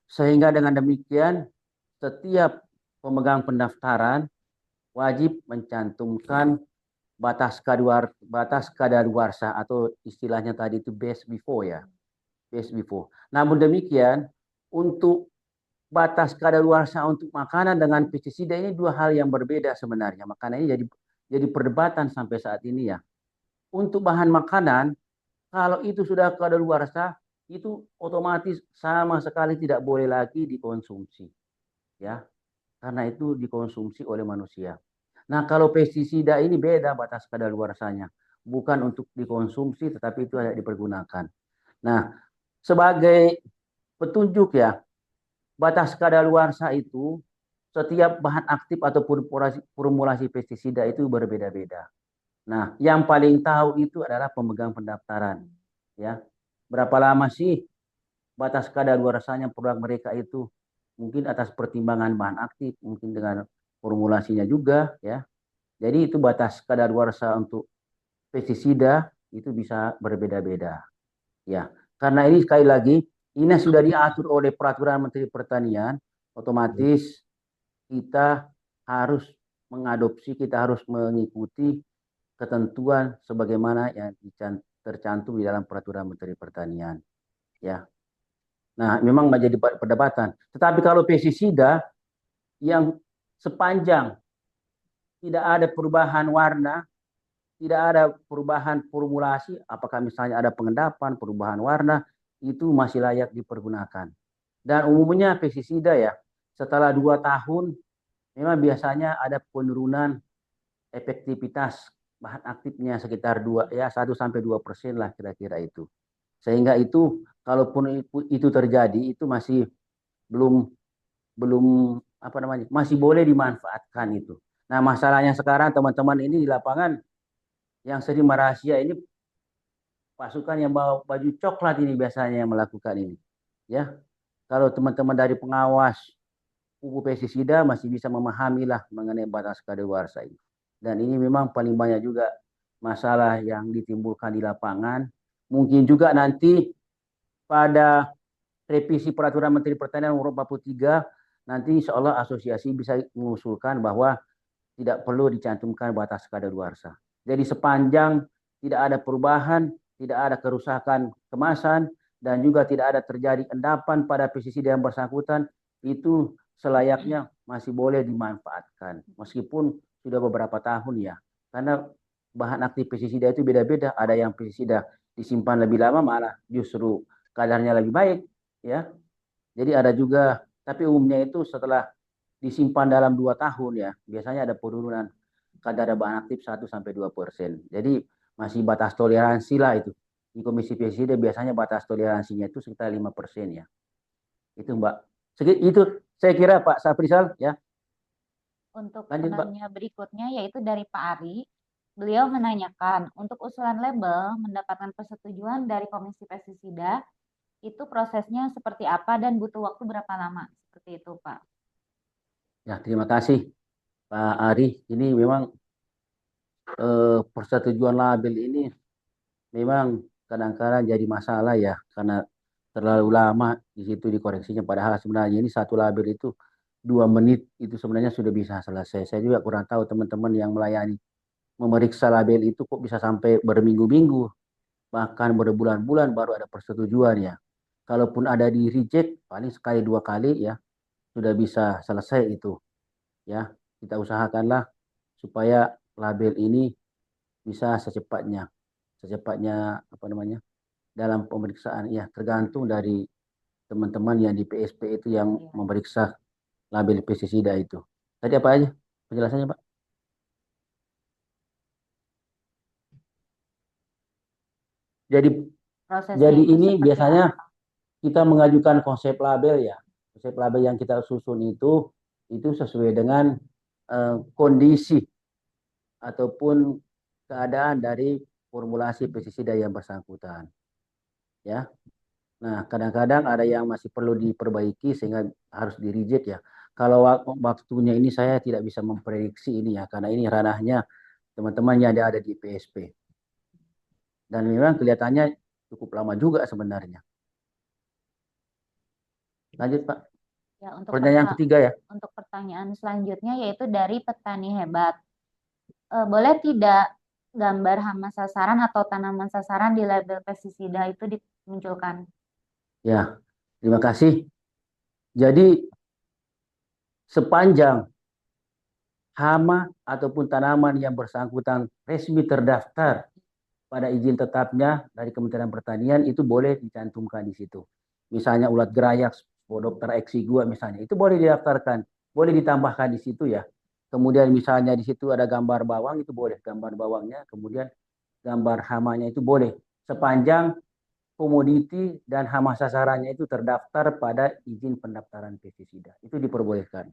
sehingga dengan demikian setiap pemegang pendaftaran wajib mencantumkan batas kadaluarsa atau istilahnya tadi itu best before ya, best before. Namun demikian untuk batas kadaluarsa untuk makanan dengan pestisida ini 2 hal yang berbeda sebenarnya. Makanya ini jadi perdebatan sampai saat ini ya. Untuk bahan makanan, kalau itu sudah kadaluarsa, itu otomatis sama sekali tidak boleh lagi dikonsumsi. Ya, karena itu dikonsumsi oleh manusia. Nah, kalau pestisida ini beda batas kadaluarsanya. Bukan untuk dikonsumsi, tetapi itu ada dipergunakan. Nah, sebagai petunjuk ya, batas kadaluarsa itu setiap bahan aktif atau formulasi pestisida itu berbeda-beda. Nah, yang paling tahu itu adalah pemegang pendaftaran. Ya, berapa lama sih batas kadaluarsanya produk mereka itu? Mungkin atas pertimbangan bahan aktif, mungkin dengan formulasinya juga ya. Jadi itu batas kadaluarsa untuk pestisida itu bisa berbeda-beda. Ya, karena ini sekali lagi ini sudah diatur oleh peraturan Menteri Pertanian, otomatis kita harus mengadopsi, kita harus mengikuti ketentuan sebagaimana yang tercantum di dalam peraturan Menteri Pertanian. Ya. Nah, memang menjadi perdebatan. Tetapi kalau pestisida yang sepanjang tidak ada perubahan warna, tidak ada perubahan formulasi, apakah misalnya ada pengendapan, perubahan warna, itu masih layak dipergunakan. Dan umumnya pestisida ya, setelah 2 tahun memang biasanya ada penurunan efektivitas bahan aktifnya sekitar 1-2% lah kira-kira itu. Sehingga itu kalaupun itu terjadi itu masih belum masih boleh dimanfaatkan itu. Nah, masalahnya sekarang teman-teman ini di lapangan yang sering merahasia ini pasukan yang bawa baju coklat ini biasanya yang melakukan ini. Ya, kalau teman-teman dari pengawas pupuk pestisida masih bisa memahami lah mengenai batas kadaluarsa ini. Dan ini memang paling banyak juga masalah yang ditimbulkan di lapangan. Mungkin juga nanti pada revisi peraturan Menteri Pertanian nomor 43 nanti insya Allah asosiasi bisa mengusulkan bahwa tidak perlu dicantumkan batas kadaluarsa. Jadi sepanjang tidak ada perubahan, tidak ada kerusakan kemasan, dan juga tidak ada terjadi endapan pada pestisida yang bersangkutan, itu selayaknya masih boleh dimanfaatkan. Meskipun sudah beberapa tahun ya. Karena bahan aktif pestisida itu beda-beda. Ada yang pestisida disimpan lebih lama malah justru kadarnya lebih baik, ya. Jadi ada juga, tapi umumnya itu setelah disimpan dalam 2 tahun ya, biasanya ada penurunan kadar bahan aktif 1-2%. Jadi masih batas toleransi lah itu. Di Komisi Pestisida biasanya batas toleransinya itu sekitar 5% ya. Itu Mbak. Itu saya kira Pak Saprizal ya. Untuk Lanjut, Pak. pertanyaan berikutnya yaitu dari Pak Ari. Beliau menanyakan, untuk usulan label mendapatkan persetujuan dari Komisi Pestisida, itu prosesnya seperti apa dan butuh waktu berapa lama? Seperti itu, Pak. Ya, terima kasih Pak Ari. Ini memang persetujuan label ini memang kadang-kadang jadi masalah ya, karena terlalu lama di situ dikoreksinya. Padahal sebenarnya ini satu label itu 2 menit itu sebenarnya sudah bisa selesai. Saya juga kurang tahu teman-teman yang melayani memeriksa label itu kok bisa sampai berminggu-minggu, bahkan berbulan-bulan baru ada persetujuan ya. Kalaupun ada di reject paling sekali 2 kali ya sudah bisa selesai itu ya. Kita usahakanlah supaya label ini bisa secepatnya apa namanya dalam pemeriksaan ya, tergantung dari teman-teman yang di PSP itu yang memeriksa label pestisida itu. Tadi apa aja penjelasannya, Pak? Jadi Prosesnya itu ini seperti biasanya apa? kita mengajukan konsep label ya. Konsep label yang kita susun itu sesuai dengan kondisi ataupun keadaan dari formulasi pestisida yang bersangkutan. Ya. Nah, kadang-kadang ada yang masih perlu diperbaiki sehingga harus di reject ya. Kalau waktunya ini saya tidak bisa memprediksi ini ya, karena ini ranahnya teman-teman yang ada di PSP. Dan memang kelihatannya cukup lama juga sebenarnya. Lanjut, Pak. Ya, untuk pertanyaan ketiga ya. Untuk pertanyaan selanjutnya yaitu dari petani hebat. Boleh tidak gambar hama sasaran atau tanaman sasaran di label pestisida itu dimunculkan? Ya, terima kasih. Jadi sepanjang hama ataupun tanaman yang bersangkutan resmi terdaftar pada izin tetapnya dari Kementerian Pertanian itu boleh dicantumkan di situ. Misalnya ulat gerayak, Spodoptera exigua misalnya, itu boleh didaftarkan, boleh ditambahkan di situ ya. Kemudian misalnya di situ ada gambar bawang, itu boleh gambar bawangnya, kemudian gambar hamanya itu boleh, sepanjang komoditi dan hama sasarannya itu terdaftar pada izin pendaftaran pestisida. Itu diperbolehkan.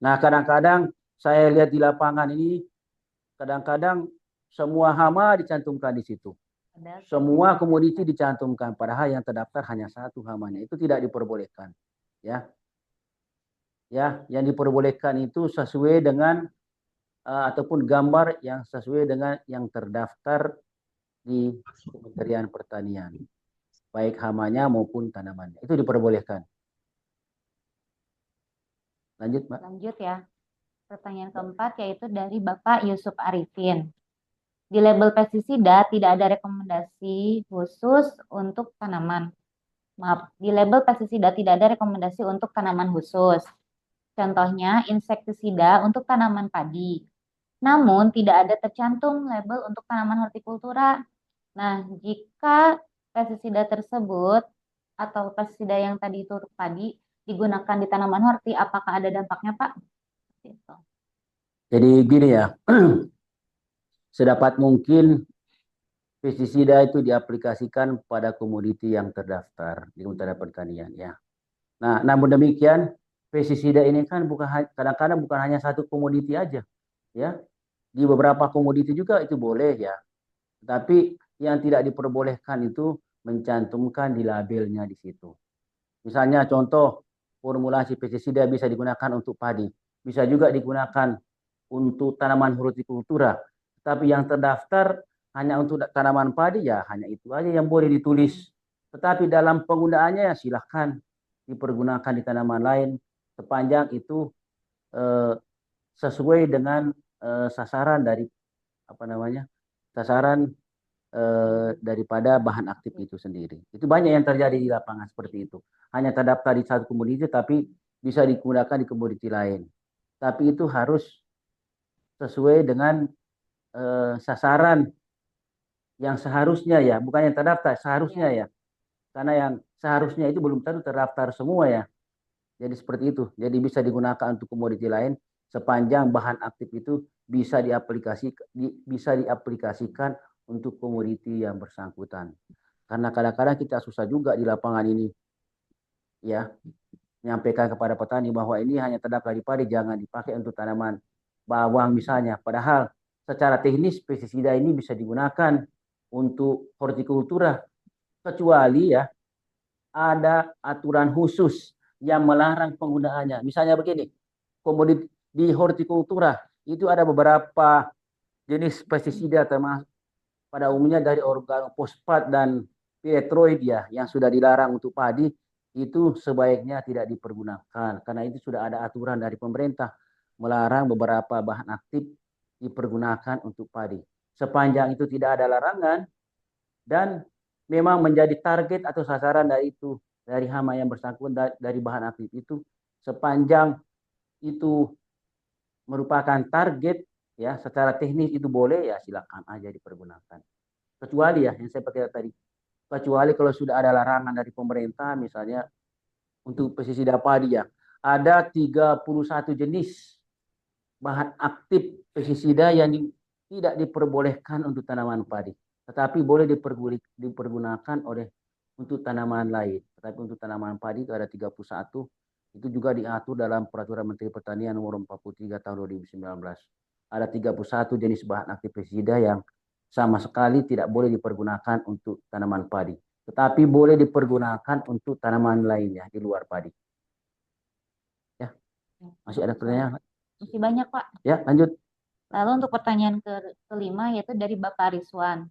Nah, kadang-kadang saya lihat di lapangan ini, kadang-kadang semua hama dicantumkan di situ. Semua komoditi dicantumkan, padahal yang terdaftar hanya satu hamanya. Itu tidak diperbolehkan. Ya, yang diperbolehkan itu sesuai dengan ataupun gambar yang sesuai dengan yang terdaftar di Kementerian Pertanian, baik hamanya maupun tanamannya. Itu diperbolehkan. Lanjut, Mbak. Lanjut ya. Pertanyaan keempat yaitu dari Bapak Yusuf Arifin. Di label pestisida tidak ada rekomendasi khusus untuk tanaman. Maaf, di label pestisida tidak ada rekomendasi untuk tanaman khusus. Contohnya insektisida untuk tanaman padi. Namun tidak ada tercantum label untuk tanaman hortikultura. Nah, jika pestisida tersebut atau pestisida yang tadi itu untuk padi digunakan di tanaman horti, apakah ada dampaknya, Pak? Gitu. Jadi gini ya, sedapat mungkin pestisida itu diaplikasikan pada komoditi yang terdaftar di Kementerian Pertanian ya. Nah, namun demikian pestisida ini kan kadang-kadang bukan hanya satu komoditi aja ya. Di beberapa komoditi juga itu boleh ya. Tapi yang tidak diperbolehkan itu mencantumkan di labelnya di situ. Misalnya contoh formulasi pestisida bisa digunakan untuk padi, bisa juga digunakan untuk tanaman hortikultura. Tapi yang terdaftar hanya untuk tanaman padi ya hanya itu aja yang boleh ditulis. Tetapi dalam penggunaannya ya silahkan dipergunakan di tanaman lain sepanjang itu sesuai dengan sasaran dari sasaran daripada bahan aktif itu sendiri. Itu banyak yang terjadi di lapangan seperti itu. Hanya terdaftar di satu komoditi tapi bisa digunakan di komoditi lain. Tapi itu harus sesuai dengan sasaran yang seharusnya ya, bukan yang terdaftar, seharusnya ya. Karena yang seharusnya itu belum tentu terdaftar semua ya. Jadi seperti itu. Jadi bisa digunakan untuk komoditi lain sepanjang bahan aktif itu bisa diaplikasikan untuk komoditi yang bersangkutan. Karena kadang-kadang kita susah juga di lapangan ini ya menyampaikan kepada petani bahwa ini hanya terdaftar di padi, jangan dipakai untuk tanaman bawang misalnya. Padahal secara teknis pestisida ini bisa digunakan untuk hortikultura, kecuali ya ada aturan khusus yang melarang penggunaannya. Misalnya begini, komoditi di hortikultura itu ada beberapa jenis pestisida termasuk pada umumnya dari organofosfat dan piretroid ya yang sudah dilarang untuk padi, itu sebaiknya tidak dipergunakan karena itu sudah ada aturan dari pemerintah melarang beberapa bahan aktif dipergunakan untuk padi. Sepanjang itu tidak ada larangan dan memang menjadi target atau sasaran dari hama yang bersangkutan dari bahan aktif itu, sepanjang itu merupakan target ya secara teknis itu boleh ya silakan aja dipergunakan. Kecuali ya yang saya pakai tadi, kecuali kalau sudah ada larangan dari pemerintah misalnya untuk pestisida padi ya, ada 31 jenis bahan aktif pestisida yang tidak diperbolehkan untuk tanaman padi, tetapi boleh dipergunakan untuk tanaman lain. Tetapi untuk tanaman padi itu ada 31, itu juga diatur dalam Peraturan Menteri Pertanian Nomor 43 Tahun 2019. Ada 31 jenis bahan aktif pestisida yang sama sekali tidak boleh dipergunakan untuk tanaman padi, tetapi boleh dipergunakan untuk tanaman lainnya di luar padi. Ya, masih ada pertanyaan? Masih banyak, Pak. Ya, lanjut. Lalu untuk pertanyaan kelima yaitu dari Bapak Rizwan.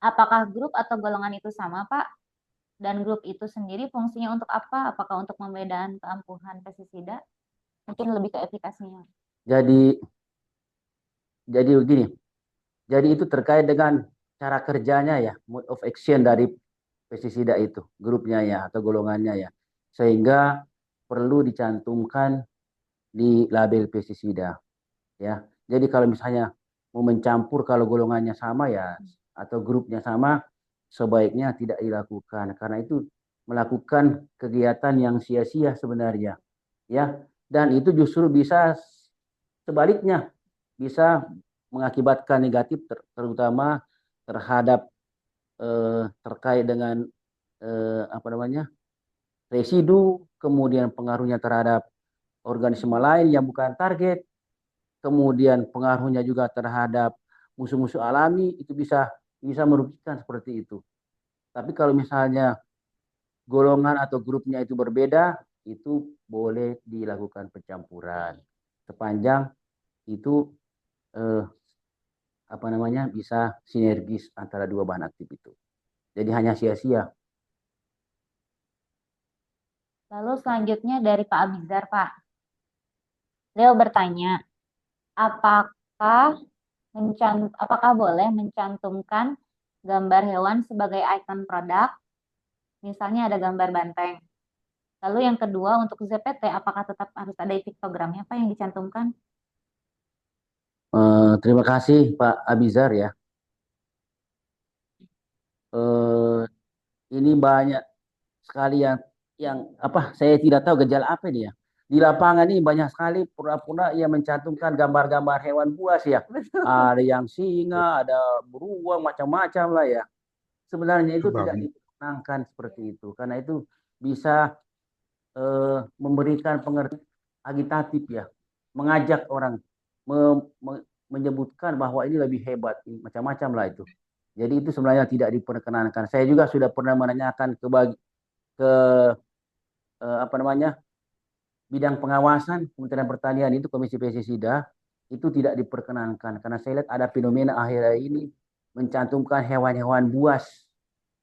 Apakah grup atau golongan itu sama, Pak? Dan grup itu sendiri fungsinya untuk apa? Apakah untuk pembedaan keampuhan pestisida? Mungkin lebih ke efikasinya. Jadi begini. Jadi itu terkait dengan cara kerjanya ya, mode of action dari pestisida itu, grupnya ya atau golongannya ya. Sehingga perlu dicantumkan di label pestisida ya. Jadi kalau misalnya mau mencampur kalau golongannya sama ya atau grupnya sama, sebaiknya tidak dilakukan karena itu melakukan kegiatan yang sia-sia sebenarnya ya. Dan itu justru bisa sebaliknya, bisa mengakibatkan negatif terutama terhadap terkait dengan apa namanya residu, kemudian pengaruhnya terhadap organisme lain yang bukan target, kemudian pengaruhnya juga terhadap musuh-musuh alami, itu bisa merugikan seperti itu. Tapi kalau misalnya golongan atau grupnya itu berbeda, itu boleh dilakukan pencampuran sepanjang itu apa namanya bisa sinergis antara dua bahan aktif itu. Jadi hanya sia-sia. Lalu selanjutnya dari Pak Abizar, Pak. Leo bertanya, apakah boleh mencantumkan gambar hewan sebagai ikon produk? Misalnya ada gambar banteng. Lalu yang kedua untuk ZPT, apakah tetap harus ada piktogramnya Pak yang dicantumkan? Terima kasih Pak Abizar ya. Ini banyak sekali yang apa saya tidak tahu gejala apa dia. Di lapangan ini banyak sekali pura-pura yang mencantumkan gambar-gambar hewan buas ya. Ada yang singa, ada beruang, macam-macam lah ya. Sebenarnya itu tidak diperkenankan seperti itu. Karena itu bisa memberikan pengertian agitatif ya. Mengajak orang menyebutkan bahwa ini lebih hebat. Macam-macam lah itu. Jadi itu sebenarnya tidak diperkenankan. Saya juga sudah pernah menanyakan ke apa namanya bidang pengawasan Kementerian Pertanian itu Komisi Pestisida itu tidak diperkenankan karena saya lihat ada fenomena akhir-akhir ini mencantumkan hewan-hewan buas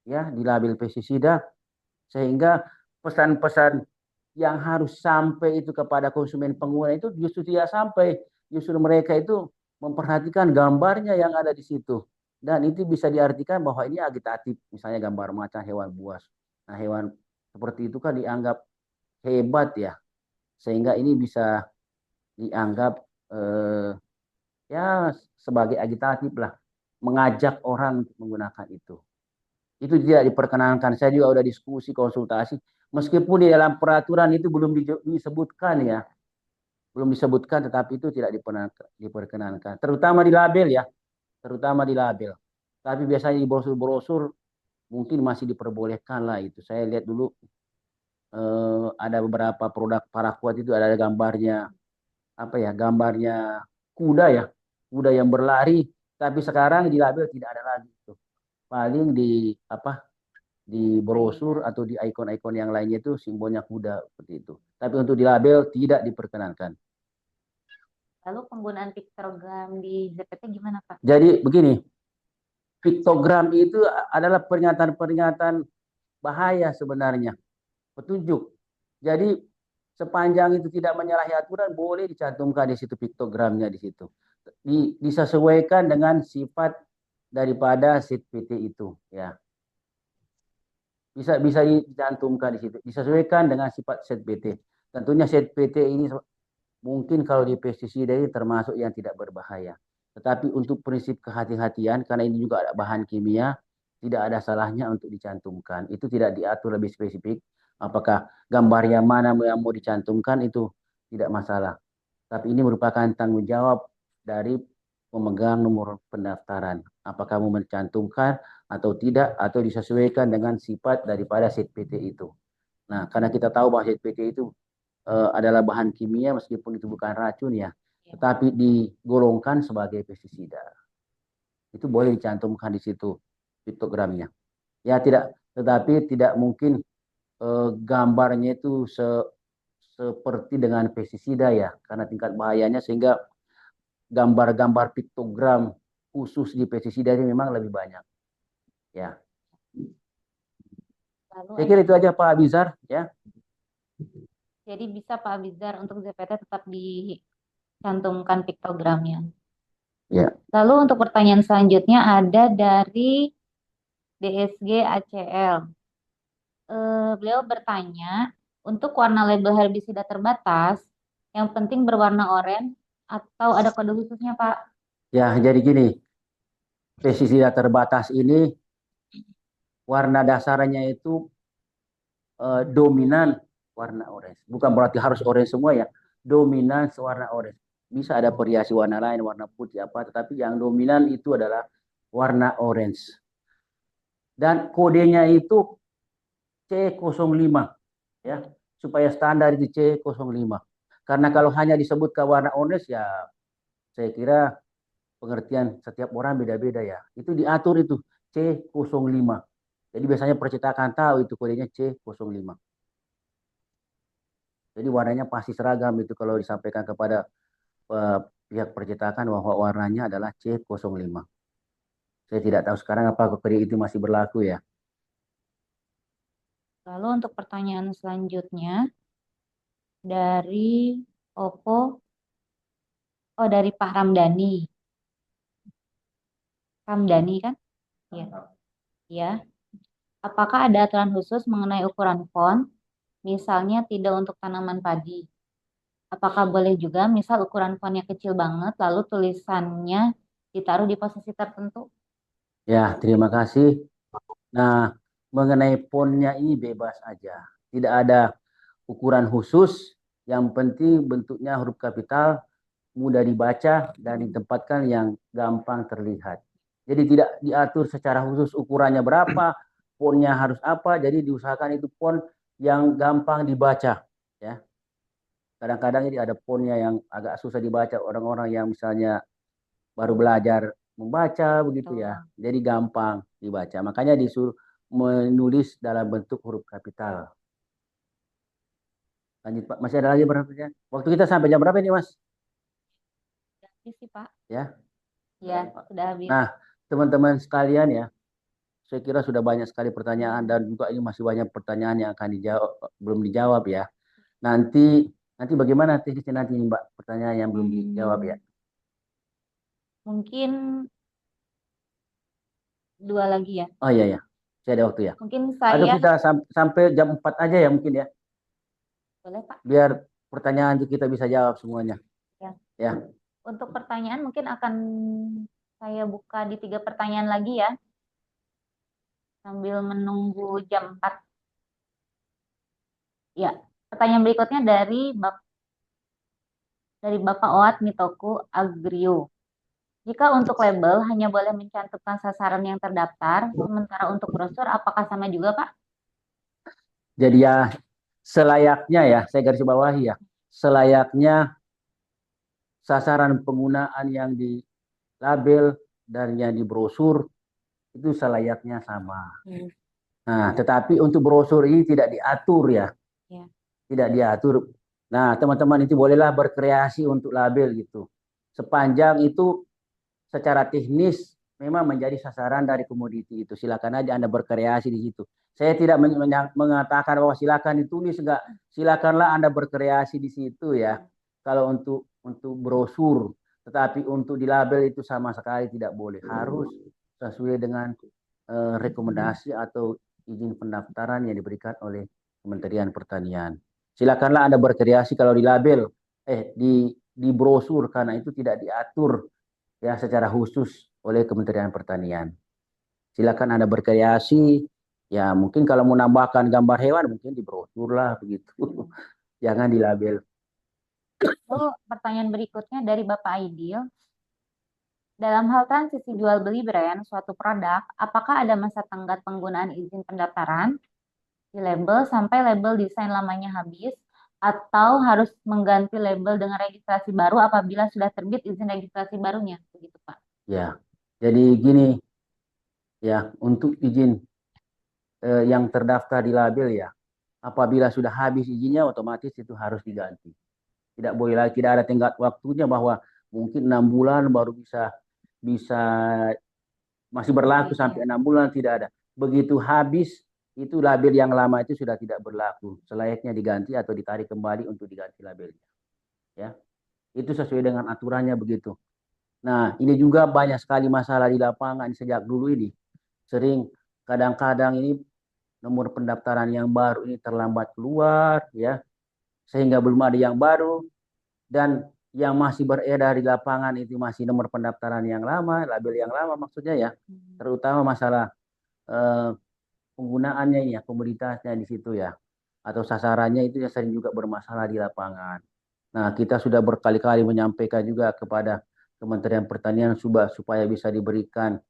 ya di label pestisida sehingga pesan-pesan yang harus sampai itu kepada konsumen pengguna itu justru tidak sampai, justru mereka itu memperhatikan gambarnya yang ada di situ dan itu bisa diartikan bahwa ini agitatif misalnya gambar macan hewan buas. Nah hewan seperti itu kan dianggap hebat ya sehingga ini bisa dianggap ya sebagai agitatif lah, mengajak orang untuk menggunakan itu. Itu tidak diperkenankan. Saya juga udah diskusi, konsultasi, meskipun di dalam peraturan itu belum disebutkan ya, belum disebutkan, tetapi itu tidak diperkenankan. Terutama di label ya, terutama di label. Tapi biasanya di brosur-brosur mungkin masih diperbolehkan lah itu. Saya lihat dulu ada beberapa produk paraquat itu ada gambarnya apa ya, gambarnya kuda ya, kuda yang berlari. Tapi sekarang di label tidak ada lagi itu. Paling di apa, di brosur atau di ikon-ikon yang lainnya itu simbolnya kuda seperti itu. Tapi untuk di label tidak diperkenankan. Lalu penggunaan piktogram di ZPT gimana, Pak? Jadi begini, piktogram itu adalah peringatan-peringatan bahaya sebenarnya, petunjuk. Jadi sepanjang itu tidak menyalahi aturan, boleh dicantumkan di situ piktogramnya di situ. Disesuaikan dengan sifat daripada set PT itu ya. Bisa dicantumkan di situ, disesuaikan dengan sifat set PT. Tentunya set PT ini mungkin kalau di pestisida ini termasuk yang tidak berbahaya. Tetapi untuk prinsip kehati-hatian, karena ini juga ada bahan kimia, tidak ada salahnya untuk dicantumkan. Itu tidak diatur lebih spesifik. Apakah gambar yang mana yang mau dicantumkan itu tidak masalah. Tapi ini merupakan tanggung jawab dari pemegang nomor pendaftaran. Apakah mau mencantumkan atau tidak, atau disesuaikan dengan sifat daripada set PT itu. Nah, karena kita tahu bahwa set PT itu adalah bahan kimia meskipun itu bukan racun ya, tetapi digolongkan sebagai pestisida. Itu boleh dicantumkan di situ piktogramnya. Ya tidak, tetapi tidak mungkin gambarnya itu seperti dengan pestisida ya, karena tingkat bahayanya sehingga gambar-gambar piktogram khusus di pestisida ini memang lebih banyak. Ya. Saya kira itu aja Pak Abizar ya. Jadi bisa Pak Abizar untuk ZPT tetap dicantumkan piktogramnya. Ya. Lalu untuk pertanyaan selanjutnya ada dari DSG ACL. Beliau bertanya, untuk warna label herbisida terbatas, yang penting berwarna oranye atau ada kode khususnya Pak? Ya, jadi gini, pestisida terbatas ini warna dasarnya itu dominan warna orange. Bukan berarti harus orange semua ya. Dominan warna orange. Bisa ada variasi warna lain, warna putih apa, tetapi yang dominan itu adalah warna orange. Dan kodenya itu C05 ya, supaya standar itu C05. Karena kalau hanya disebutkan warna orange ya saya kira pengertian setiap orang beda-beda ya. Itu diatur itu C05. Jadi biasanya percetakan tahu itu kodenya C05. Jadi warnanya pasti seragam itu kalau disampaikan kepada pihak percetakan bahwa warnanya adalah C05. Saya tidak tahu sekarang apa kode itu masih berlaku ya. Lalu untuk pertanyaan selanjutnya dari Oppo, dari Pak Ramdhani. Ramdhani kan? Iya. Ya. Apakah ada aturan khusus mengenai ukuran font? Misalnya tidak untuk tanaman padi. Apakah boleh juga misal ukuran fontnya kecil banget lalu tulisannya ditaruh di posisi tertentu? Ya, terima kasih. Nah, mengenai fontnya ini bebas aja. Tidak ada ukuran khusus. Yang penting bentuknya huruf kapital, mudah dibaca, dan ditempatkan yang gampang terlihat. Jadi tidak diatur secara khusus ukurannya berapa, fontnya harus apa. Jadi diusahakan itu font yang gampang dibaca. Ya. Kadang-kadang ini ada fontnya yang agak susah dibaca. Orang-orang yang misalnya baru belajar membaca begitu ya. Jadi gampang dibaca. Makanya disuruh menulis dalam bentuk huruf kapital. Lanjut Pak, masih ada lagi berapa ya? Waktu kita sampai jam berapa ini Mas? Sudah habis sih Pak. Ya. Ya, sudah habis. Nah, teman-teman sekalian ya, saya kira sudah banyak sekali pertanyaan dan juga ini masih banyak pertanyaan yang akan dijawab, belum dijawab ya. Nanti bagaimana teknisnya nanti Mbak, pertanyaan yang belum dijawab ya? Mungkin 2 lagi ya. Oh iya ya, saya ada waktu ya. Mungkin Atau saya kita sampai jam 4 aja ya mungkin ya. boleh Pak. Biar pertanyaan itu kita bisa jawab semuanya. Ya. Ya. Untuk pertanyaan mungkin akan saya buka di 3 pertanyaan lagi ya, sambil menunggu jam 4. Ya, pertanyaan berikutnya dari Bapak Oat Mitoku Agrio. Jika untuk label hanya boleh mencantumkan sasaran yang terdaftar, sementara untuk brosur apakah sama juga, Pak? Jadi ya selayaknya ya, saya garis bawahi ya, selayaknya sasaran penggunaan yang di label dan yang di brosur itu selayaknya sama. Nah, tetapi untuk brosur ini tidak diatur ya, Ya. tidak diatur. Nah, teman-teman itu bolehlah berkreasi untuk label gitu. Sepanjang itu secara teknis memang menjadi sasaran dari komoditi itu. Silakan aja Anda berkreasi di situ. Saya tidak mengatakan bahwa silakan ditulis, enggak. Silakanlah Anda berkreasi di situ ya. Kalau untuk brosur, tetapi untuk di label itu sama sekali tidak boleh. Harus sesuai dengan rekomendasi atau izin pendaftaran yang diberikan oleh Kementerian Pertanian. Silakanlah Anda berkreasi kalau di label, di brosur, karena itu tidak diatur ya secara khusus oleh Kementerian Pertanian. Silakan Anda berkreasi, ya mungkin kalau mau nambahkan gambar hewan mungkin di brosur lah begitu. Jangan di label. Pertanyaan berikutnya dari Bapak Aidil. Dalam hal transisi jual beli brand suatu produk, apakah ada masa tenggat penggunaan izin pendaftaran di label sampai label desain lamanya habis, atau harus mengganti label dengan registrasi baru apabila sudah terbit izin registrasi barunya, begitu Pak? Ya, jadi gini ya, untuk izin yang terdaftar di label ya, apabila sudah habis izinnya otomatis itu harus diganti. Tidak boleh lagi, tidak ada tenggat waktunya bahwa mungkin 6 bulan baru bisa bisa masih berlaku sampai 6 bulan, tidak ada. Begitu habis itu label yang lama itu sudah tidak berlaku, selayaknya diganti atau ditarik kembali untuk diganti labelnya. Ya, itu sesuai dengan aturannya begitu. Nah, ini juga banyak sekali masalah di lapangan sejak dulu ini. Sering kadang-kadang ini nomor pendaftaran yang baru ini terlambat keluar ya, sehingga belum ada yang baru, dan yang masih beredar di lapangan itu masih nomor pendaftaran yang lama, label yang lama maksudnya ya. Terutama masalah penggunaannya ya, komoditasnya di situ ya, atau sasarannya itu yang sering juga bermasalah di lapangan. Nah, kita sudah berkali-kali menyampaikan juga kepada Kementerian Pertanian supaya bisa diberikan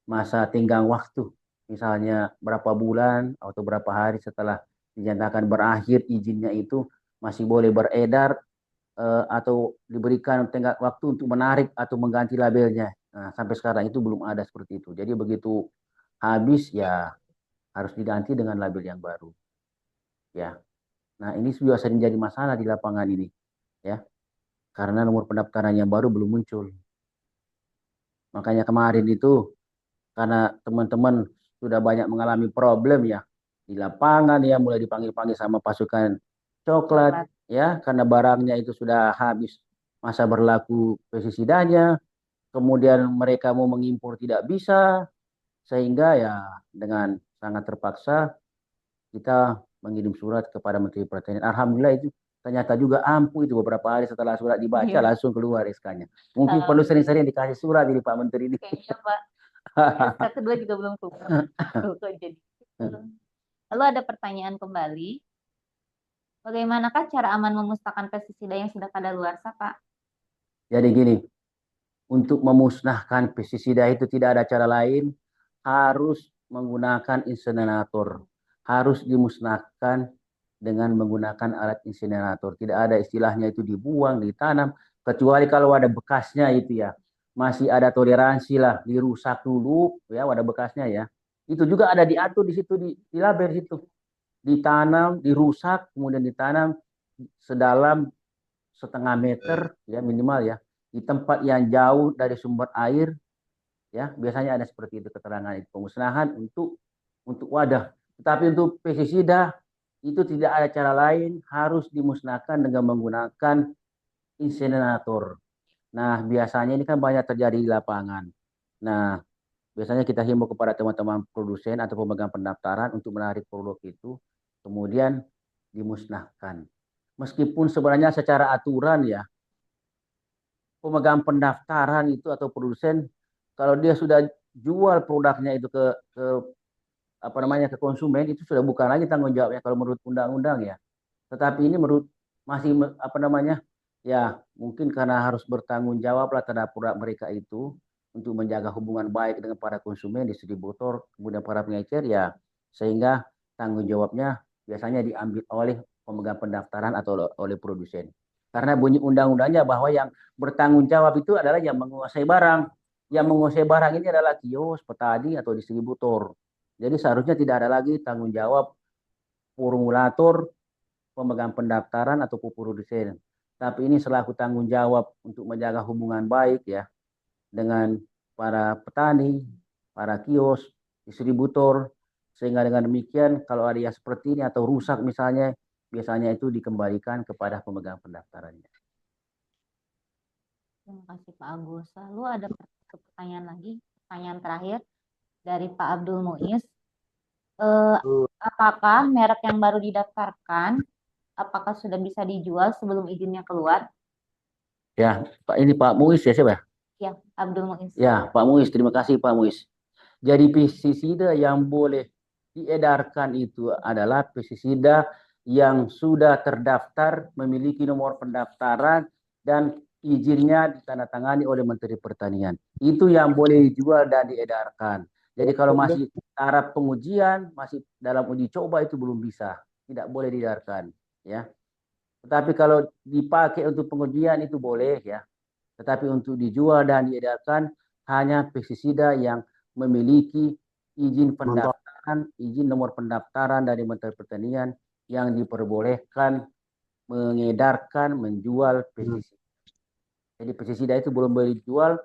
masa tenggang waktu, misalnya berapa bulan atau berapa hari setelah dinyatakan berakhir izinnya itu masih boleh beredar, atau diberikan tenggat waktu untuk menarik atau mengganti labelnya. Nah, sampai sekarang itu belum ada seperti itu. Jadi begitu habis ya harus diganti dengan label yang baru. Ya. Nah, ini juga sering jadi masalah di lapangan ini, ya. Karena nomor pendaftaran yang baru belum muncul. Makanya kemarin itu karena teman-teman sudah banyak mengalami problem ya di lapangan ya, mulai dipanggil-panggil sama pasukan coklat ya, karena barangnya itu sudah habis masa berlaku pestisidanya, kemudian mereka mau mengimpor tidak bisa, sehingga ya dengan sangat terpaksa kita mengirim surat kepada Menteri Pertanian. Alhamdulillah itu ternyata juga ampuh, itu beberapa hari setelah surat dibaca langsung keluar SK-nya. Mungkin perlu sering-sering dikasih surat dari Pak Menteri ini. Kayaknya Pak. SK kedua juga belum keluar. Jadi. Lalu ada pertanyaan kembali. Bagaimanakah cara aman memusnahkan pestisida yang sudah kadaluarsa, Pak? Jadi gini, untuk memusnahkan pestisida itu tidak ada cara lain, harus menggunakan insinerator. Harus dimusnahkan dengan menggunakan alat insinerator. Tidak ada istilahnya itu dibuang, ditanam, kecuali kalau ada bekasnya itu ya. Masih ada toleransi lah, dirusak dulu ya, ada bekasnya ya. Itu juga ada diatur di situ, di label situ. Ditanam, dirusak, kemudian ditanam sedalam 0,5 meter ya minimal ya, di tempat yang jauh dari sumber air ya, biasanya ada seperti itu keterangan itu, pemusnahan untuk wadah. Tetapi untuk pestisida itu tidak ada cara lain, harus dimusnahkan dengan menggunakan insinerator. Nah, biasanya ini kan banyak terjadi di lapangan. Nah, biasanya kita himbau kepada teman-teman produsen atau pemegang pendaftaran untuk menarik produk itu, kemudian dimusnahkan. Meskipun sebenarnya secara aturan ya, pemegang pendaftaran itu atau produsen, kalau dia sudah jual produknya itu ke apa namanya ke konsumen, itu sudah bukan lagi tanggung jawabnya kalau menurut undang-undang ya. Tetapi ini menurut masih apa namanya ya, mungkin karena harus bertanggung jawab lah terhadap produk mereka itu untuk menjaga hubungan baik dengan para konsumen, distributor, kemudian para pengecer ya, sehingga tanggung jawabnya biasanya diambil oleh pemegang pendaftaran atau oleh produsen. Karena bunyi undang-undangnya bahwa yang bertanggung jawab itu adalah yang menguasai barang. Yang menguasai barang ini adalah kios, petani, atau distributor. Jadi seharusnya tidak ada lagi tanggung jawab formulator, pemegang pendaftaran, atau produsen. Tapi ini selaku tanggung jawab untuk menjaga hubungan baik ya dengan para petani, para kios, distributor, sehingga dengan demikian kalau ada yang seperti ini atau rusak misalnya, biasanya itu dikembalikan kepada pemegang pendaftarannya. Terima kasih Pak Agus. Lalu ada pertanyaan lagi, pertanyaan terakhir dari Pak Abdul Muiz. Apakah merek yang baru didaftarkan, apakah sudah bisa dijual sebelum izinnya keluar? Ya, Pak, ini Pak Muiz ya siapa? Ya, Abdul Muiz. Ya, Pak Muiz, terima kasih Pak Muiz. Jadi pestisida yang boleh diedarkan itu adalah pestisida yang sudah terdaftar, memiliki nomor pendaftaran, dan izinnya ditandatangani oleh Menteri Pertanian. Itu yang boleh dijual dan diedarkan. Jadi kalau masih taraf pengujian, masih dalam uji coba itu belum bisa, tidak boleh diedarkan. Ya. Tetapi kalau dipakai untuk pengujian itu boleh ya. Tetapi untuk dijual dan diedarkan hanya pestisida yang memiliki izin pendaftaran, izin nomor pendaftaran dari Menteri Pertanian yang diperbolehkan mengedarkan, menjual pestisida. Jadi pestisida itu belum boleh dijual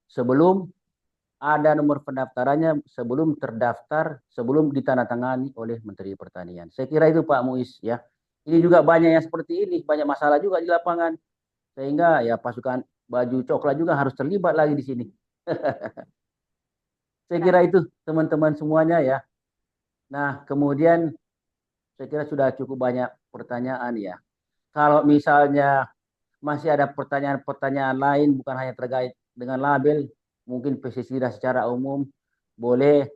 sebelum ada nomor pendaftarannya, sebelum terdaftar, sebelum ditandatangani oleh Menteri Pertanian. Saya kira itu Pak Muiz ya. Ini juga banyak yang seperti ini, banyak masalah juga di lapangan. Sehingga ya pasukan baju coklat juga harus terlibat lagi di sini. Saya kira itu teman-teman semuanya ya. Nah, kemudian saya kira sudah cukup banyak pertanyaan ya. Kalau misalnya masih ada pertanyaan-pertanyaan lain bukan hanya terkait dengan label, mungkin pestisida secara umum, boleh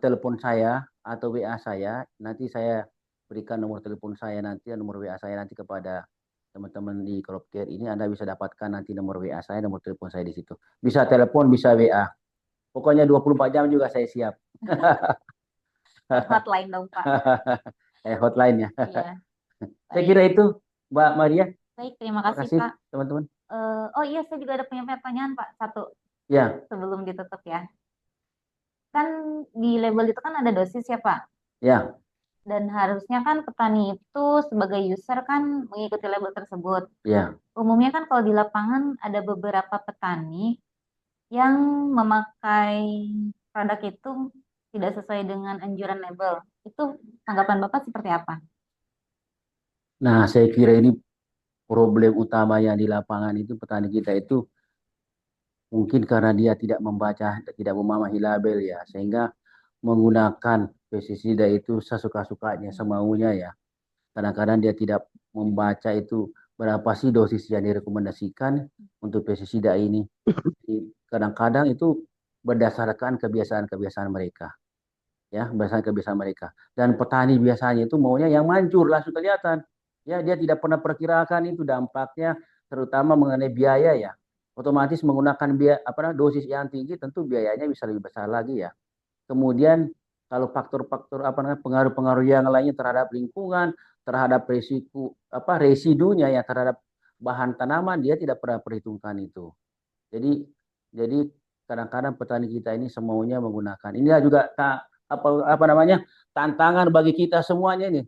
telepon saya atau WA saya. Nanti saya berikan nomor telepon saya nanti, nomor WA saya nanti kepada teman-teman di Crop Care ini. Anda bisa dapatkan nanti nomor WA saya, nomor telepon saya di situ. Bisa telepon, bisa WA. Pokoknya 24 jam juga saya siap. Hotline dong Pak. Hotline ya. Iya. Saya kira itu Mbak Maria. Baik, terima Terima kasih kasih Pak. teman-teman. Oh iya, saya juga ada punya pertanyaan Pak, satu Ya, sebelum ditutup ya. Kan di label itu kan ada dosis ya Pak. ya, Dan harusnya kan petani itu sebagai user kan mengikuti label tersebut. ya. Umumnya kan kalau di lapangan ada beberapa petani yang memakai produk itu tidak sesuai dengan anjuran label. Itu tanggapan Bapak seperti apa? Nah, saya kira ini problem utamanya di lapangan itu petani kita itu mungkin karena dia tidak membaca, tidak memahami label ya, sehingga menggunakan pestisida itu sesuka-sukanya, semaunya ya. Kadang-kadang dia tidak membaca itu berapa sih dosis yang direkomendasikan untuk pestisida ini. Kadang-kadang itu berdasarkan kebiasaan-kebiasaan mereka. Ya, berdasarkan kebiasaan mereka. Dan petani biasanya itu maunya yang manjur, langsung kelihatan. Ya, dia tidak pernah perkirakan itu dampaknya, terutama mengenai biaya ya. Otomatis menggunakan biaya dosis yang tinggi, tentu biayanya bisa lebih besar lagi ya. Kemudian kalau faktor-faktor pengaruh-pengaruh yang lainnya terhadap lingkungan, terhadap residunya ya terhadap bahan tanaman, dia tidak pernah perhitungkan itu. Jadi kadang-kadang petani kita ini semaunya menggunakan. Ini juga tantangan bagi kita semuanya ini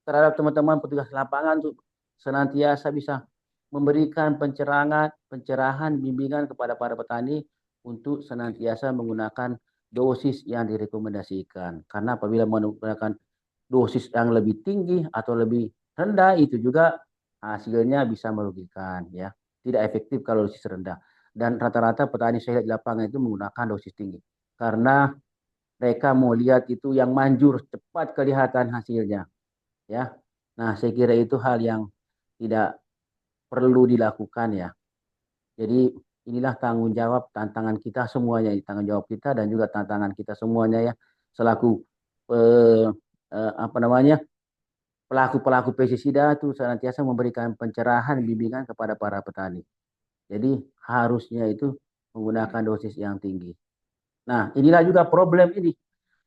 terhadap teman-teman petugas lapangan untuk senantiasa bisa memberikan pencerahan, bimbingan kepada para petani untuk senantiasa menggunakan dosis yang direkomendasikan. Karena apabila menggunakan dosis yang lebih tinggi atau lebih rendah, itu juga hasilnya bisa merugikan ya. Tidak efektif kalau dosis rendah. Dan rata-rata petani saya lihat di lapangan itu menggunakan dosis tinggi. Karena mereka mau lihat itu yang manjur, cepat kelihatan hasilnya. Ya. Nah, saya kira itu hal yang tidak perlu dilakukan ya. Jadi inilah tanggung jawab tantangan kita semuanya, tanggung jawab kita dan juga tantangan kita semuanya ya selaku eh, apa namanya pelaku-pelaku pestisida itu senantiasa memberikan pencerahan bimbingan kepada para petani. Jadi harusnya itu menggunakan dosis yang tinggi. Nah, inilah juga problem ini.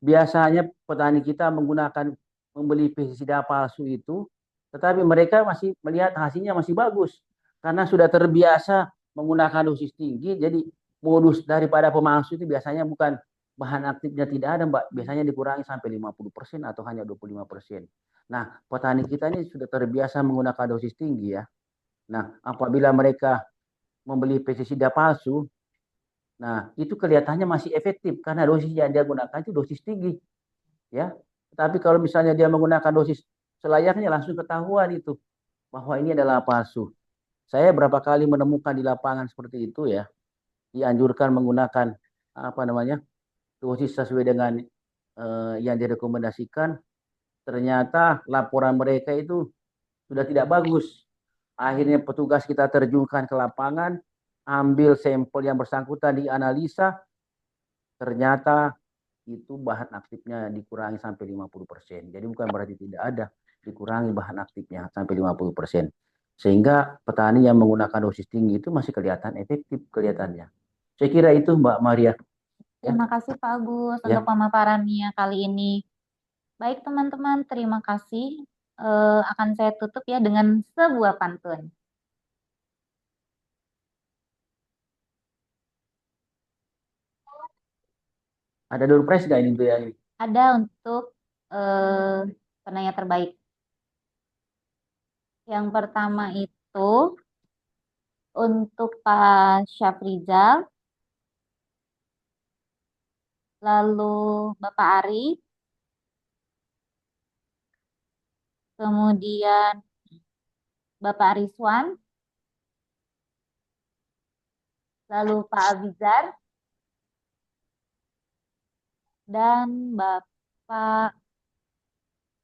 Biasanya petani kita membeli pestisida palsu itu, tetapi mereka masih melihat hasilnya masih bagus karena sudah terbiasa menggunakan dosis tinggi. Jadi modus daripada pemalsu itu biasanya bukan bahan aktifnya tidak ada, Mbak. Biasanya dikurangi sampai 50% atau hanya 25%. Nah, petani kita ini sudah terbiasa menggunakan dosis tinggi ya. Nah, apabila mereka membeli pestisida palsu, nah itu kelihatannya masih efektif karena dosis yang dia gunakan itu dosis tinggi, ya. Tapi kalau misalnya dia menggunakan dosis selayaknya langsung ketahuan itu bahwa ini adalah palsu. Saya berapa kali menemukan di lapangan seperti itu ya, dianjurkan menggunakan apa namanya dosis sesuai dengan yang direkomendasikan. Ternyata laporan mereka itu sudah tidak bagus. Akhirnya petugas kita terjunkan ke lapangan, ambil sampel yang bersangkutan dianalisa, ternyata itu bahan aktifnya dikurangi sampai 50%. Jadi bukan berarti tidak ada, dikurangi bahan aktifnya sampai 50%. Sehingga petani yang menggunakan dosis tinggi itu masih kelihatan efektif kelihatannya. Saya kira itu Mbak Maria. Terima kasih Pak Agus Ya. untuk pemaparannya kali ini. Baik teman-teman, terima kasih. Akan saya tutup ya dengan sebuah pantun. Ada door prize nggak ini tuh ya? Ada untuk penanya terbaik. Yang pertama itu untuk Pak Syafrizal, lalu Bapak Ari, kemudian Bapak Rizwan, lalu Pak Abizar, dan Bapak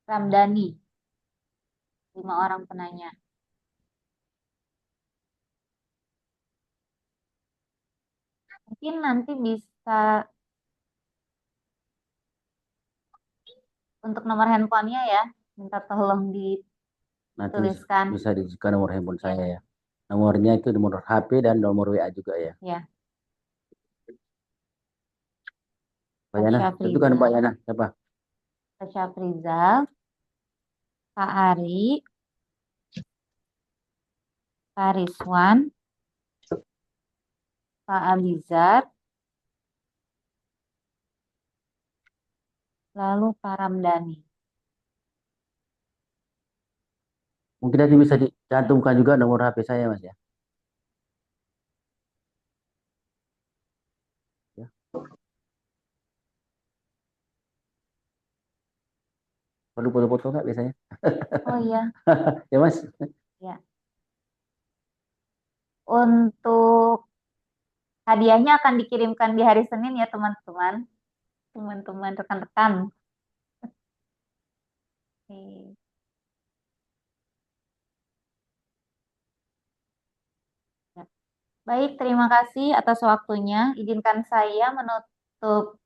Ramdhani. 5 orang penanya. Mungkin nanti bisa untuk nomor handphonenya ya, minta tolong Nanti dituliskan. bisa dituliskan nomor handphone saya ya. Nomornya itu nomor HP dan nomor WA juga ya. Ya. Pak Yana, tentukan Pak Yana siapa? Pak Syafrizal, Pak Ari, Pak Rizwan, Pak Abizar, lalu Pak Ramdhani. Mungkin nanti bisa dicantumkan juga nomor HP saya Mas ya. Perlu foto-foto nggak biasanya? Oh iya. Ya Mas. Ya. Untuk hadiahnya akan dikirimkan di hari Senin ya teman-teman. Teman-teman rekan-rekan. Oke. Ya. Baik, terima kasih atas waktunya. Izinkan saya menutup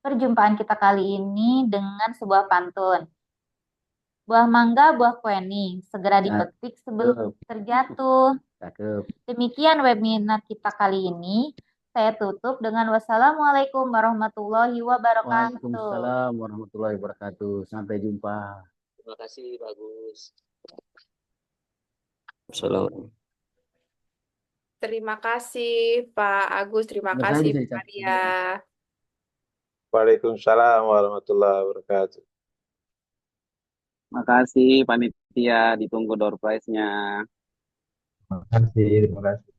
perjumpaan kita kali ini dengan sebuah pantun. Buah mangga, buah kueni, segera dipetik sebelum terjatuh. Cakep. Demikian webinar kita kali ini. Saya tutup dengan wassalamualaikum warahmatullahi wabarakatuh. Waalaikumsalam warahmatullahi wabarakatuh. Sampai jumpa. Terima kasih, bagus. Assalamualaikum. Terima kasih Pak Agus, terima Nomor saya kasih bisa Bu dicatat. Maria. Waalaikumsalam warahmatullahi wabarakatuh. Makasih panitia, ditunggu door prize-nya. Terima kasih, terima kasih.